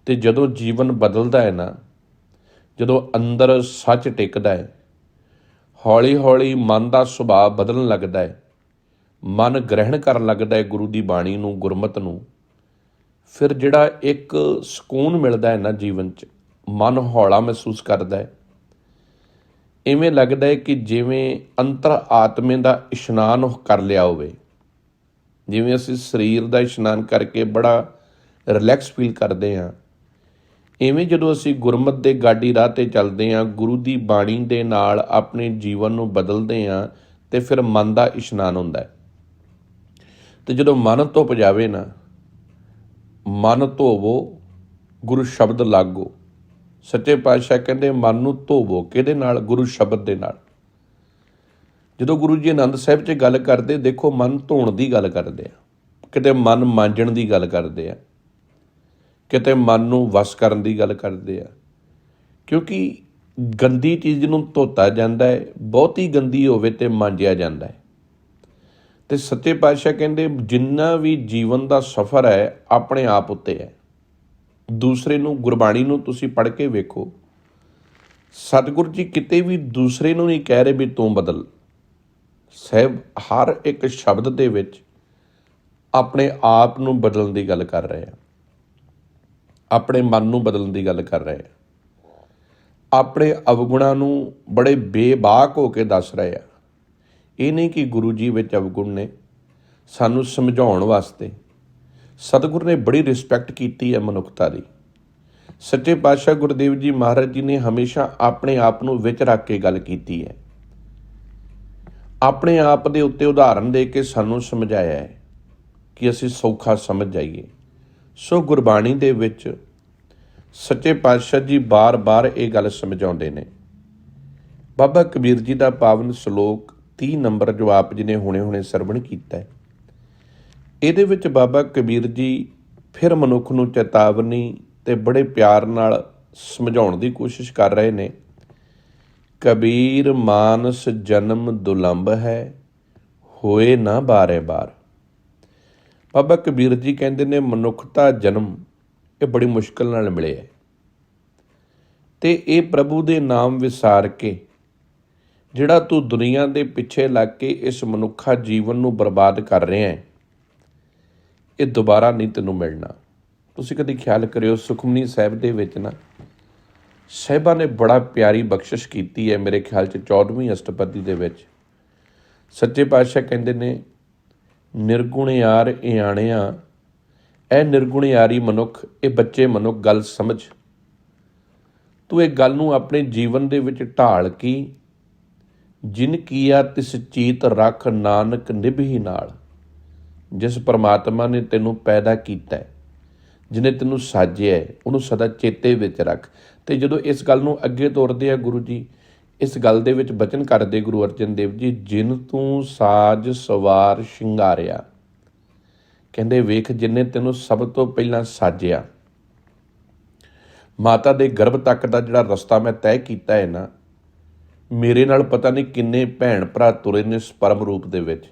Speaker 2: ਅਤੇ ਜਦੋਂ ਜੀਵਨ ਬਦਲਦਾ ਹੈ ਨਾ, ਜਦੋਂ ਅੰਦਰ ਸੱਚ ਟਿਕਦਾ ਹੈ, ਹੌਲੀ ਹੌਲੀ ਮਨ ਦਾ ਸੁਭਾਅ ਬਦਲਣ ਲੱਗਦਾ ਹੈ, ਮਨ ਗ੍ਰਹਿਣ ਕਰਨ ਲੱਗਦਾ ਹੈ ਗੁਰੂ ਦੀ ਬਾਣੀ ਨੂੰ, ਗੁਰਮਤਿ ਨੂੰ। ਫਿਰ ਜਿਹੜਾ ਇੱਕ ਸਕੂਨ ਮਿਲਦਾ ਹੈ ਨਾ ਜੀਵਨ 'ਚ, ਮਨ ਹੌਲਾ ਮਹਿਸੂਸ ਕਰਦਾ ਹੈ। ਇਵੇਂ ਲੱਗਦਾ ਹੈ ਕਿ ਜਿਵੇਂ ਅੰਤਰ ਆਤਮੇ ਦਾ ਇਸ਼ਨਾਨ ਕਰ ਲਿਆ ਹੋਵੇ। ਜਿਵੇਂ ਅਸੀਂ ਸਰੀਰ ਦਾ ਇਸ਼ਨਾਨ ਕਰਕੇ ਬੜਾ ਰਿਲੈਕਸ ਫੀਲ ਕਰਦੇ ਹਾਂ, ਇਵੇਂ ਜਦੋਂ ਅਸੀਂ ਗੁਰਮਤਿ ਦੇ ਗਾਡੀ ਰਾਹ 'ਤੇ ਚੱਲਦੇ ਹਾਂ, ਗੁਰੂ ਦੀ ਬਾਣੀ ਦੇ ਨਾਲ ਆਪਣੇ ਜੀਵਨ ਨੂੰ ਬਦਲਦੇ ਹਾਂ, ਅਤੇ ਫਿਰ ਮਨ ਦਾ ਇਸ਼ਨਾਨ ਹੁੰਦਾ ਹੈ। ਅਤੇ ਜਦੋਂ ਮਨ ਧੁੱਪ ਜਾਵੇ ਨਾ, ਮਨ ਧੋਵੋ ਗੁਰੂ ਸ਼ਬਦ ਲਾਗੋ। ਸੱਚੇ ਪਾਤਸ਼ਾਹ ਕਹਿੰਦੇ ਮਨ ਨੂੰ ਧੋਵੋ ਕਿਹਦੇ ਨਾਲ? ਗੁਰੂ ਸ਼ਬਦ ਦੇ ਨਾਲ। ਜਦੋਂ ਗੁਰੂ ਜੀ ਆਨੰਦ ਸਾਹਿਬ 'ਚ ਗੱਲ ਕਰਦੇ, ਦੇਖੋ ਮਨ ਧੋਣ ਦੀ ਗੱਲ ਕਰਦੇ ਆ, ਕਿਤੇ ਮਨ ਮਾਂਜਣ ਦੀ ਗੱਲ ਕਰਦੇ ਆ, ਕਿਤੇ ਮਨ ਨੂੰ ਵਸ ਕਰਨ ਦੀ ਗੱਲ ਕਰਦੇ ਆ। ਕਿਉਂਕਿ ਗੰਦੀ ਚੀਜ਼ ਨੂੰ ਧੋਤਾ ਜਾਂਦਾ ਹੈ, ਬਹੁਤੀ ਗੰਦੀ ਹੋਵੇ ਤੇ ਮਾਂਜਿਆ ਜਾਂਦਾ ਹੈ। ਅਤੇ ਸੱਚੇ ਪਾਤਸ਼ਾਹ ਕਹਿੰਦੇ ਜਿੰਨਾ ਵੀ ਜੀਵਨ ਦਾ ਸਫ਼ਰ ਹੈ ਆਪਣੇ ਆਪ ਉੱਤੇ ਹੈ। ਦੂਸਰੇ ਨੂੰ, ਗੁਰਬਾਣੀ ਨੂੰ ਤੁਸੀਂ ਪੜ੍ਹ ਕੇ ਵੇਖੋ, ਸਤਿਗੁਰੂ ਜੀ ਕਿਤੇ ਵੀ ਦੂਸਰੇ ਨੂੰ ਨਹੀਂ ਕਹਿ ਰਹੇ ਵੀ ਤੂੰ ਬਦਲ। ਸਾਹਿਬ ਹਰ ਇੱਕ ਸ਼ਬਦ ਦੇ ਵਿੱਚ ਆਪਣੇ ਆਪ ਨੂੰ ਬਦਲਣ ਦੀ ਗੱਲ ਕਰ ਰਹੇ ਆ, ਆਪਣੇ ਮਨ ਨੂੰ ਬਦਲਣ ਦੀ ਗੱਲ ਕਰ ਰਹੇ ਆ, ਆਪਣੇ ਅਵਗੁਣਾਂ ਨੂੰ ਬੜੇ ਬੇਬਾਕ ਹੋ ਕੇ ਦੱਸ ਰਹੇ ਆ। ਇਹ ਨਹੀਂ ਕਿ ਗੁਰੂ ਜੀ ਵਿੱਚ ਅਵਗੁਣ ਨੇ, ਸਾਨੂੰ ਸਮਝਾਉਣ ਵਾਸਤੇ ਸਤਿਗੁਰੂ ਨੇ ਬੜੀ ਰਿਸਪੈਕਟ ਕੀਤੀ ਹੈ ਮਨੁੱਖਤਾ ਦੀ। ਸੱਚੇ ਪਾਤਸ਼ਾਹ ਗੁਰਦੇਵ ਜੀ ਮਹਾਰਾਜ ਜੀ ਨੇ ਹਮੇਸ਼ਾ ਆਪਣੇ ਆਪ ਨੂੰ ਵਿੱਚ ਰੱਖ ਕੇ ਗੱਲ ਕੀਤੀ ਹੈ, ਆਪਣੇ ਆਪ ਦੇ ਉੱਤੇ ਉਦਾਹਰਨ ਦੇ ਕੇ ਸਾਨੂੰ ਸਮਝਾਇਆ ਹੈ ਕਿ ਅਸੀਂ ਸੌਖਾ ਸਮਝ ਜਾਈਏ। ਸੋ ਗੁਰਬਾਣੀ ਦੇ ਵਿੱਚ ਸੱਚੇ ਪਾਤਸ਼ਾਹ ਜੀ ਬਾਰ-ਬਾਰ ਇਹ ਗੱਲ ਸਮਝਾਉਂਦੇ ਨੇ। ਬਾਬਾ ਕਬੀਰ ਜੀ ਦਾ ਪਾਵਨ ਸ਼ਲੋਕ 30 ਨੰਬਰ ਜੋ ਆਪ ਜੀ ਨੇ ਹੁਣੇ ਸਰਵਣ ਕੀਤਾ ਹੈ, ਇਹਦੇ ਵਿੱਚ ਬਾਬਾ ਕਬੀਰ ਜੀ ਫਿਰ ਮਨੁੱਖ ਨੂੰ ਚੇਤਾਵਨੀ ਤੇ ਬੜੇ ਪਿਆਰ ਨਾਲ ਸਮਝਾਉਣ ਦੀ ਕੋਸ਼ਿਸ਼ ਕਰ ਰਹੇ ਨੇ। ਕਬੀਰ ਮਾਨਸ ਜਨਮ ਦੁਲੰਭ ਹੈ, ਹੋਏ ਨਾ ਬਾਰੇ ਬਾਰ। ਬਾਬਾ ਕਬੀਰ ਜੀ ਕਹਿੰਦੇ ਨੇ ਮਨੁੱਖਤਾ ਜਨਮ ਇਹ ਬੜੀ ਮੁਸ਼ਕਿਲ ਨਾਲ ਮਿਲਿਆ, ਅਤੇ ਇਹ ਪ੍ਰਭੂ ਦੇ ਨਾਮ ਵਿਸਾਰ ਕੇ ਜਿਹੜਾ ਤੂੰ ਦੁਨੀਆ ਦੇ ਪਿੱਛੇ ਲੱਗ ਕੇ ਇਸ ਮਨੁੱਖਾ ਜੀਵਨ ਨੂੰ ਬਰਬਾਦ ਕਰ ਰਿਹਾ ਹੈ, ਇਹ ਦੁਬਾਰਾ ਨਹੀਂ ਤੈਨੂੰ ਮਿਲਣਾ। ਤੁਸੀਂ ਕਦੀ ਖਿਆਲ ਕਰਿਓ, ਸੁਖਮਨੀ ਸਾਹਿਬ ਦੇ ਵਿੱਚ ਨਾ ਸਾਹਿਬਾਂ ਨੇ ਬੜਾ ਪਿਆਰੀ ਬਖਸ਼ਿਸ਼ ਕੀਤੀ ਹੈ, ਮੇਰੇ ਖਿਆਲ 'ਚ 14ਵੀਂ ਅਸ਼ਟਪਦੀ ਦੇ ਵਿੱਚ। ਸੱਚੇ ਪਾਤਸ਼ਾਹ ਕਹਿੰਦੇ ਨੇ ਨਿਰਗੁਣ ਯਾਰ ਇਆਣਿਆ, ਇਹ ਨਿਰਗੁਣ ਯਾਰੀ ਮਨੁੱਖ, ਇਹ ਬੱਚੇ ਮਨੁੱਖ ਗੱਲ ਸਮਝ, ਤੂੰ ਇਹ ਗੱਲ ਨੂੰ ਆਪਣੇ ਜੀਵਨ ਦੇ ਵਿੱਚ ਢਾਲ ਕੀ। ਜਿਨ ਕੀਆ ਤਿਸ ਚੀਤ ਰੱਖ, ਨਾਨਕ ਨਿਭੀ ਨਾਲ। ਜਿਸ ਪਰਮਾਤਮਾ ਨੇ ਤੈਨੂੰ ਪੈਦਾ ਕੀਤਾ ਹੈ, ਜਿਹਨੇ ਤੈਨੂੰ ਸਾਜਿਆ ਹੈ, ਉਹਨੂੰ ਸਦਾ ਚੇਤੇ ਵਿੱਚ ਰੱਖ। ਅਤੇ ਜਦੋਂ ਇਸ ਗੱਲ ਨੂੰ ਅੱਗੇ ਤੋਰਦੇ ਆ ਗੁਰੂ ਜੀ, ਇਸ ਗੱਲ ਦੇ ਵਿੱਚ ਬਚਨ ਕਰਦੇ ਗੁਰੂ ਅਰਜਨ ਦੇਵ ਜੀ, ਜਿਨ ਤੂੰ ਸਾਜ ਸਵਾਰ ਸ਼ਿੰਗਾਰਿਆ। ਕਹਿੰਦੇ ਵੇਖ ਜਿੰਨੇ ਤੈਨੂੰ ਸਭ ਤੋਂ ਪਹਿਲਾਂ ਸਾਜਿਆ, ਮਾਤਾ ਦੇ ਗਰਭ ਤੱਕ ਦਾ ਜਿਹੜਾ ਰਸਤਾ ਮੈਂ ਤੈਅ ਕੀਤਾ ਹੈ ਨਾ, ਮੇਰੇ ਨਾਲ ਪਤਾ ਨਹੀਂ ਕਿੰਨੇ ਭੈਣ ਭਰਾ ਤੁਰੇ ਨੇ ਸਪਰਮ ਰੂਪ ਦੇ ਵਿੱਚ,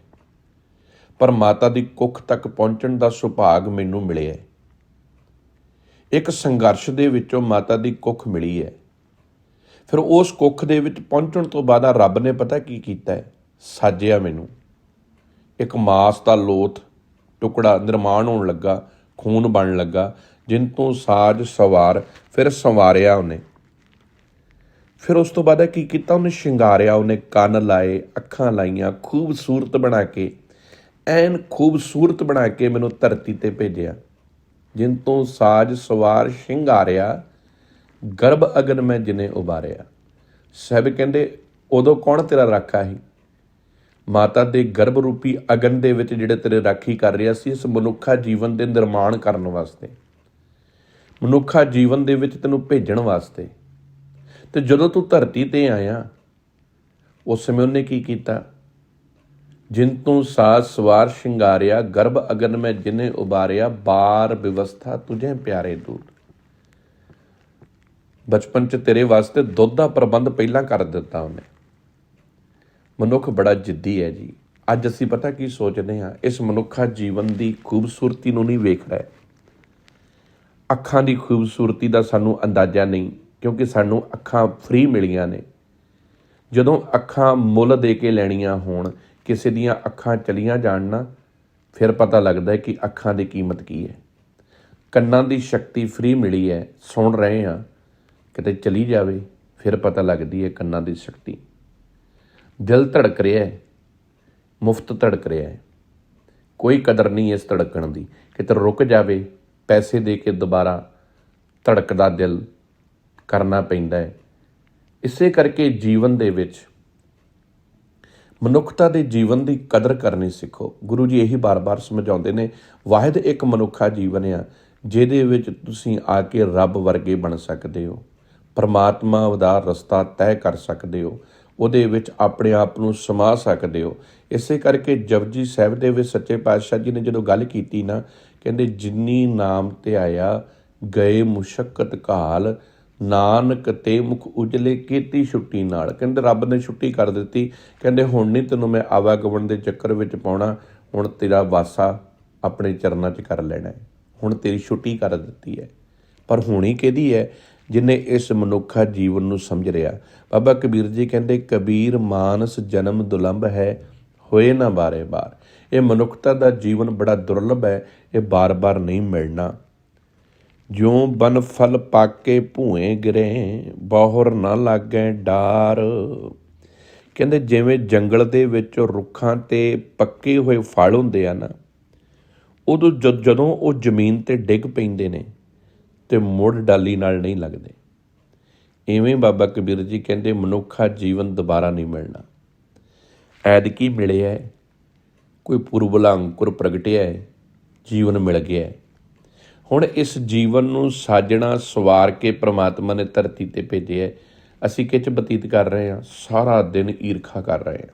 Speaker 2: ਪਰ ਮਾਤਾ ਦੀ ਕੁੱਖ ਤੱਕ ਪਹੁੰਚਣ ਦਾ ਸੁਭਾਗ ਮੈਨੂੰ ਮਿਲਿਆ। ਇੱਕ ਸੰਘਰਸ਼ ਦੇ ਵਿੱਚੋਂ ਮਾਤਾ ਦੀ ਕੁੱਖ ਮਿਲੀ ਹੈ। ਫਿਰ ਉਸ ਕੁੱਖ ਦੇ ਵਿੱਚ ਪਹੁੰਚਣ ਤੋਂ ਬਾਅਦ ਰੱਬ ਨੇ ਪਤਾ ਕੀ ਕੀਤਾ ਹੈ, ਸਾਜਿਆ ਮੈਨੂੰ। ਇੱਕ ਮਾਸ ਦਾ ਲੋਥ ਟੁਕੜਾ ਨਿਰਮਾਣ ਹੋਣ ਲੱਗਾ, ਖੂਨ ਬਣਨ ਲੱਗਾ, ਜਿਨ ਤੋਂ ਸਾਜ ਸਵਾਰ, ਫਿਰ ਸੰਵਾਰਿਆ ਉਹਨੇ। ਫਿਰ ਉਸ ਤੋਂ ਬਾਅਦ ਕੀ ਕੀਤਾ, ਉਹਨੇ ਸ਼ਿੰਗਾਰਿਆ, ਉਹਨੇ ਕੰਨ ਲਾਏ, ਅੱਖਾਂ ਲਾਈਆਂ, ਖੂਬਸੂਰਤ ਬਣਾ ਕੇ, ਐਨ ਖੂਬਸੂਰਤ ਬਣਾ ਕੇ ਮੈਨੂੰ ਧਰਤੀ 'ਤੇ ਭੇਜਿਆ। ਜਿਨ ਤੋਂ ਸਾਜ ਸਵਾਰ ਸ਼ਿੰਗਾਰਿਆ, ਗਰਭ ਅਗਨ ਮੈਂ ਜਿਨੇ ਉਬਾਰਿਆ। ਸਾਹਿਬ ਕਹਿੰਦੇ ਉਦੋਂ ਕੌਣ ਤੇਰਾ ਰਾਖਾ ਸੀ? ਮਾਤਾ ਦੇ ਗਰਭ ਰੂਪੀ ਅਗਨ ਦੇ ਵਿੱਚ ਜਿਹੜੇ ਤੇਰੇ ਰਾਖੀ ਕਰ ਰਿਹਾ ਸੀ, ਇਸ ਮਨੁੱਖਾ ਜੀਵਨ ਦੇ ਨਿਰਮਾਣ ਕਰਨ ਵਾਸਤੇ, ਮਨੁੱਖਾ ਜੀਵਨ ਦੇ ਵਿੱਚ ਤੈਨੂੰ ਭੇਜਣ ਵਾਸਤੇ। ਅਤੇ ਜਦੋਂ ਤੂੰ ਧਰਤੀ 'ਤੇ ਆਇਆ, ਉਸ ਸਮੇਂ ਉਹਨੇ ਕੀ ਕੀਤਾ, ਜਿਨ ਤੂੰ ਸਾਜ ਸਵਾਰ ਸ਼ਿੰਗਾਰਿਆ, ਗਰਭ ਅਗਨ ਮੈਂ ਜਿਨੇ ਉਬਾਰਿਆ, ਬਾਰ ਵਿਵਸਥਾ ਤੁਝੇ ਪਿਆਰੇ ਦੂਤ। ਬਚਪਨ 'ਚ ਤੇਰੇ ਵਾਸਤੇ ਦੁੱਧ ਦਾ ਪ੍ਰਬੰਧ ਪਹਿਲਾਂ ਕਰ ਦਿੱਤਾ ਉਹਨੇ। ਮਨੁੱਖ ਬੜਾ ਜਿੱਦੀ ਹੈ ਜੀ। ਅੱਜ ਅਸੀਂ ਪਤਾ ਕੀ ਸੋਚਦੇ ਹਾਂ, ਇਸ ਮਨੁੱਖਾ ਜੀਵਨ ਦੀ ਖੂਬਸੂਰਤੀ ਨੂੰ ਨਹੀਂ ਵੇਖ ਰਿਹਾ। ਅੱਖਾਂ ਦੀ ਖੂਬਸੂਰਤੀ ਦਾ ਸਾਨੂੰ ਅੰਦਾਜ਼ਾ ਨਹੀਂ, ਕਿਉਂਕਿ ਸਾਨੂੰ ਅੱਖਾਂ ਫ੍ਰੀ ਮਿਲੀਆਂ ਨੇ। ਜਦੋਂ ਅੱਖਾਂ ਮੁੱਲ ਦੇ ਕੇ ਲੈਣੀਆਂ ਹੋਣ, ਕਿਸੇ ਦੀਆਂ ਅੱਖਾਂ ਚਲੀਆਂ ਜਾਣ ਨਾ, ਫਿਰ ਪਤਾ ਲੱਗਦਾ ਹੈ ਕਿ ਅੱਖਾਂ ਦੀ ਕੀਮਤ ਕੀ ਹੈ। ਕੰਨਾਂ ਦੀ ਸ਼ਕਤੀ ਫ੍ਰੀ ਮਿਲੀ ਹੈ, ਸੁਣ ਰਹੇ ਹਾਂ, ਕਿਤੇ ਚਲੀ ਜਾਵੇ ਫਿਰ ਪਤਾ ਲੱਗਦੀ ਹੈ ਕੰਨਾਂ ਦੀ ਸ਼ਕਤੀ। ਦਿਲ ਧੜਕ ਰਿਹਾ ਹੈ, ਮੁਫਤ ਧੜਕ ਰਿਹਾ ਹੈ, ਕੋਈ ਕਦਰ ਨਹੀਂ ਇਸ ਧੜਕਣ ਦੀ। ਕਿਤੇ ਰੁਕ ਜਾਵੇ, ਪੈਸੇ ਦੇ ਕੇ ਦੁਬਾਰਾ ਧੜਕਦਾ ਦਿਲ ਕਰਨਾ ਪੈਂਦਾ ਹੈ। ਇਸੇ ਕਰਕੇ ਜੀਵਨ ਦੇ ਵਿੱਚ ਮਨੁੱਖਤਾ ਦੇ ਜੀਵਨ ਦੀ ਕਦਰ ਕਰਨੀ ਸਿੱਖੋ। ਗੁਰੂ ਜੀ ਇਹੀ ਬਾਰ-ਬਾਰ ਸਮਝਾਉਂਦੇ ਨੇ, ਵਾਹਿਦ ਇੱਕ ਮਨੁੱਖਾ ਜੀਵਨ ਆ ਜਿਹਦੇ ਵਿੱਚ ਤੁਸੀਂ ਆ ਕੇ ਰੱਬ ਵਰਗੇ ਬਣ ਸਕਦੇ ਹੋ, ਪਰਮਾਤਮਾ ਦਾ ਰਸਤਾ ਤੈਅ ਕਰ ਸਕਦੇ ਹੋ, ਉਹਦੇ ਵਿੱਚ ਆਪਣੇ ਆਪ ਨੂੰ ਸਮਾ ਸਕਦੇ ਹੋ। ਇਸੇ ਕਰਕੇ ਜਪਜੀ ਸਾਹਿਬ ਦੇ ਵਿੱਚ ਸੱਚੇ ਪਾਤਸ਼ਾਹ ਜੀ ਨੇ ਜਦੋਂ ਗੱਲ ਕੀਤੀ ਨਾ, ਕਹਿੰਦੇ ਜਿਨੀ ਨਾਮ ਧਿਆਇਆ ਗਏ ਮੁਸ਼ੱਕਤ ਘਾਲ, ਨਾਨਕ ਤੇ ਮੁਖ ਉਜਲੇ ਕੀਤੀ ਛੁੱਟੀ ਨਾਲ। ਕਹਿੰਦੇ ਰੱਬ ਨੇ ਛੁੱਟੀ ਕਰ ਦਿੱਤੀ। ਕਹਿੰਦੇ ਹੁਣ ਨਹੀਂ ਤੈਨੂੰ ਮੈਂ ਆਵਾਗਮਨ ਦੇ ਚੱਕਰ ਵਿੱਚ ਪਾਉਣਾ, ਹੁਣ ਤੇਰਾ ਵਾਸਾ ਆਪਣੇ ਚਰਨਾਂ 'ਚ ਕਰ ਲੈਣਾ ਹੈ, ਹੁਣ ਤੇਰੀ ਛੁੱਟੀ ਕਰ ਦਿੱਤੀ ਹੈ। ਪਰ ਹੋਣੀ ਕਿਹਦੀ ਹੈ? ਜਿਹਨੇ ਇਸ ਮਨੁੱਖਾ ਜੀਵਨ ਨੂੰ ਸਮਝ ਰਿਹਾ। ਬਾਬਾ ਕਬੀਰ ਜੀ ਕਹਿੰਦੇ ਕਬੀਰ ਮਾਨਸ ਜਨਮ ਦੁਲੰਭ ਹੈ, ਹੋਏ ਨਾ ਬਾਰੇ ਬਾਰ। ਇਹ ਮਨੁੱਖਤਾ ਦਾ ਜੀਵਨ ਬੜਾ ਦੁਰਲਭ ਹੈ, ਇਹ ਬਾਰ-ਬਾਰ ਨਹੀਂ ਮਿਲਣਾ। ਜਿਉਂ ਬਨ ਫਲ ਪਾਕੇ ਭੂਏ ਗਿਰੇ, ਬਹੁਰ ਨਾ ਲਾਗੈ ਡਾਰ। ਕਹਿੰਦੇ ਜਿਵੇਂ ਜੰਗਲ ਦੇ ਵਿੱਚ ਰੁੱਖਾਂ 'ਤੇ ਪੱਕੇ ਹੋਏ ਫਲ ਹੁੰਦੇ ਆ ਨਾ, ਉਦੋਂ ਜਦੋਂ ਉਹ ਜ਼ਮੀਨ 'ਤੇ ਡਿੱਗ ਪੈਂਦੇ ਨੇ ਤੇ ਮੁੜ ਡਾਲੀ ਨਾਲ ਨਹੀਂ ਲੱਗਦੇ। ਇਵੇਂ ਬਾਬਾ ਕਬੀਰ ਜੀ ਕਹਿੰਦੇ ਮਨੁੱਖਾ ਜੀਵਨ ਦੁਬਾਰਾ ਨਹੀਂ ਮਿਲਣਾ। ਐਤਕੀ ਮਿਲਿਆ ਹੈ, ਕੋਈ ਪੁਰਬਲਾ ਅੰਕੁਰ ਪ੍ਰਗਟਿਆ ਹੈ, ਜੀਵਨ ਮਿਲ ਗਿਆ ਹੈ। ਹੁਣ ਇਸ ਜੀਵਨ ਨੂੰ ਸਾਜਣਾ ਸਵਾਰ ਕੇ ਪ੍ਰਮਾਤਮਾ ਨੇ ਧਰਤੀ 'ਤੇ ਭੇਜਿਆ। ਅਸੀਂ ਕਿਹ 'ਚ ਬਤੀਤ ਕਰ ਰਹੇ ਹਾਂ? ਸਾਰਾ ਦਿਨ ਈਰਖਾ ਕਰ ਰਹੇ ਹਾਂ,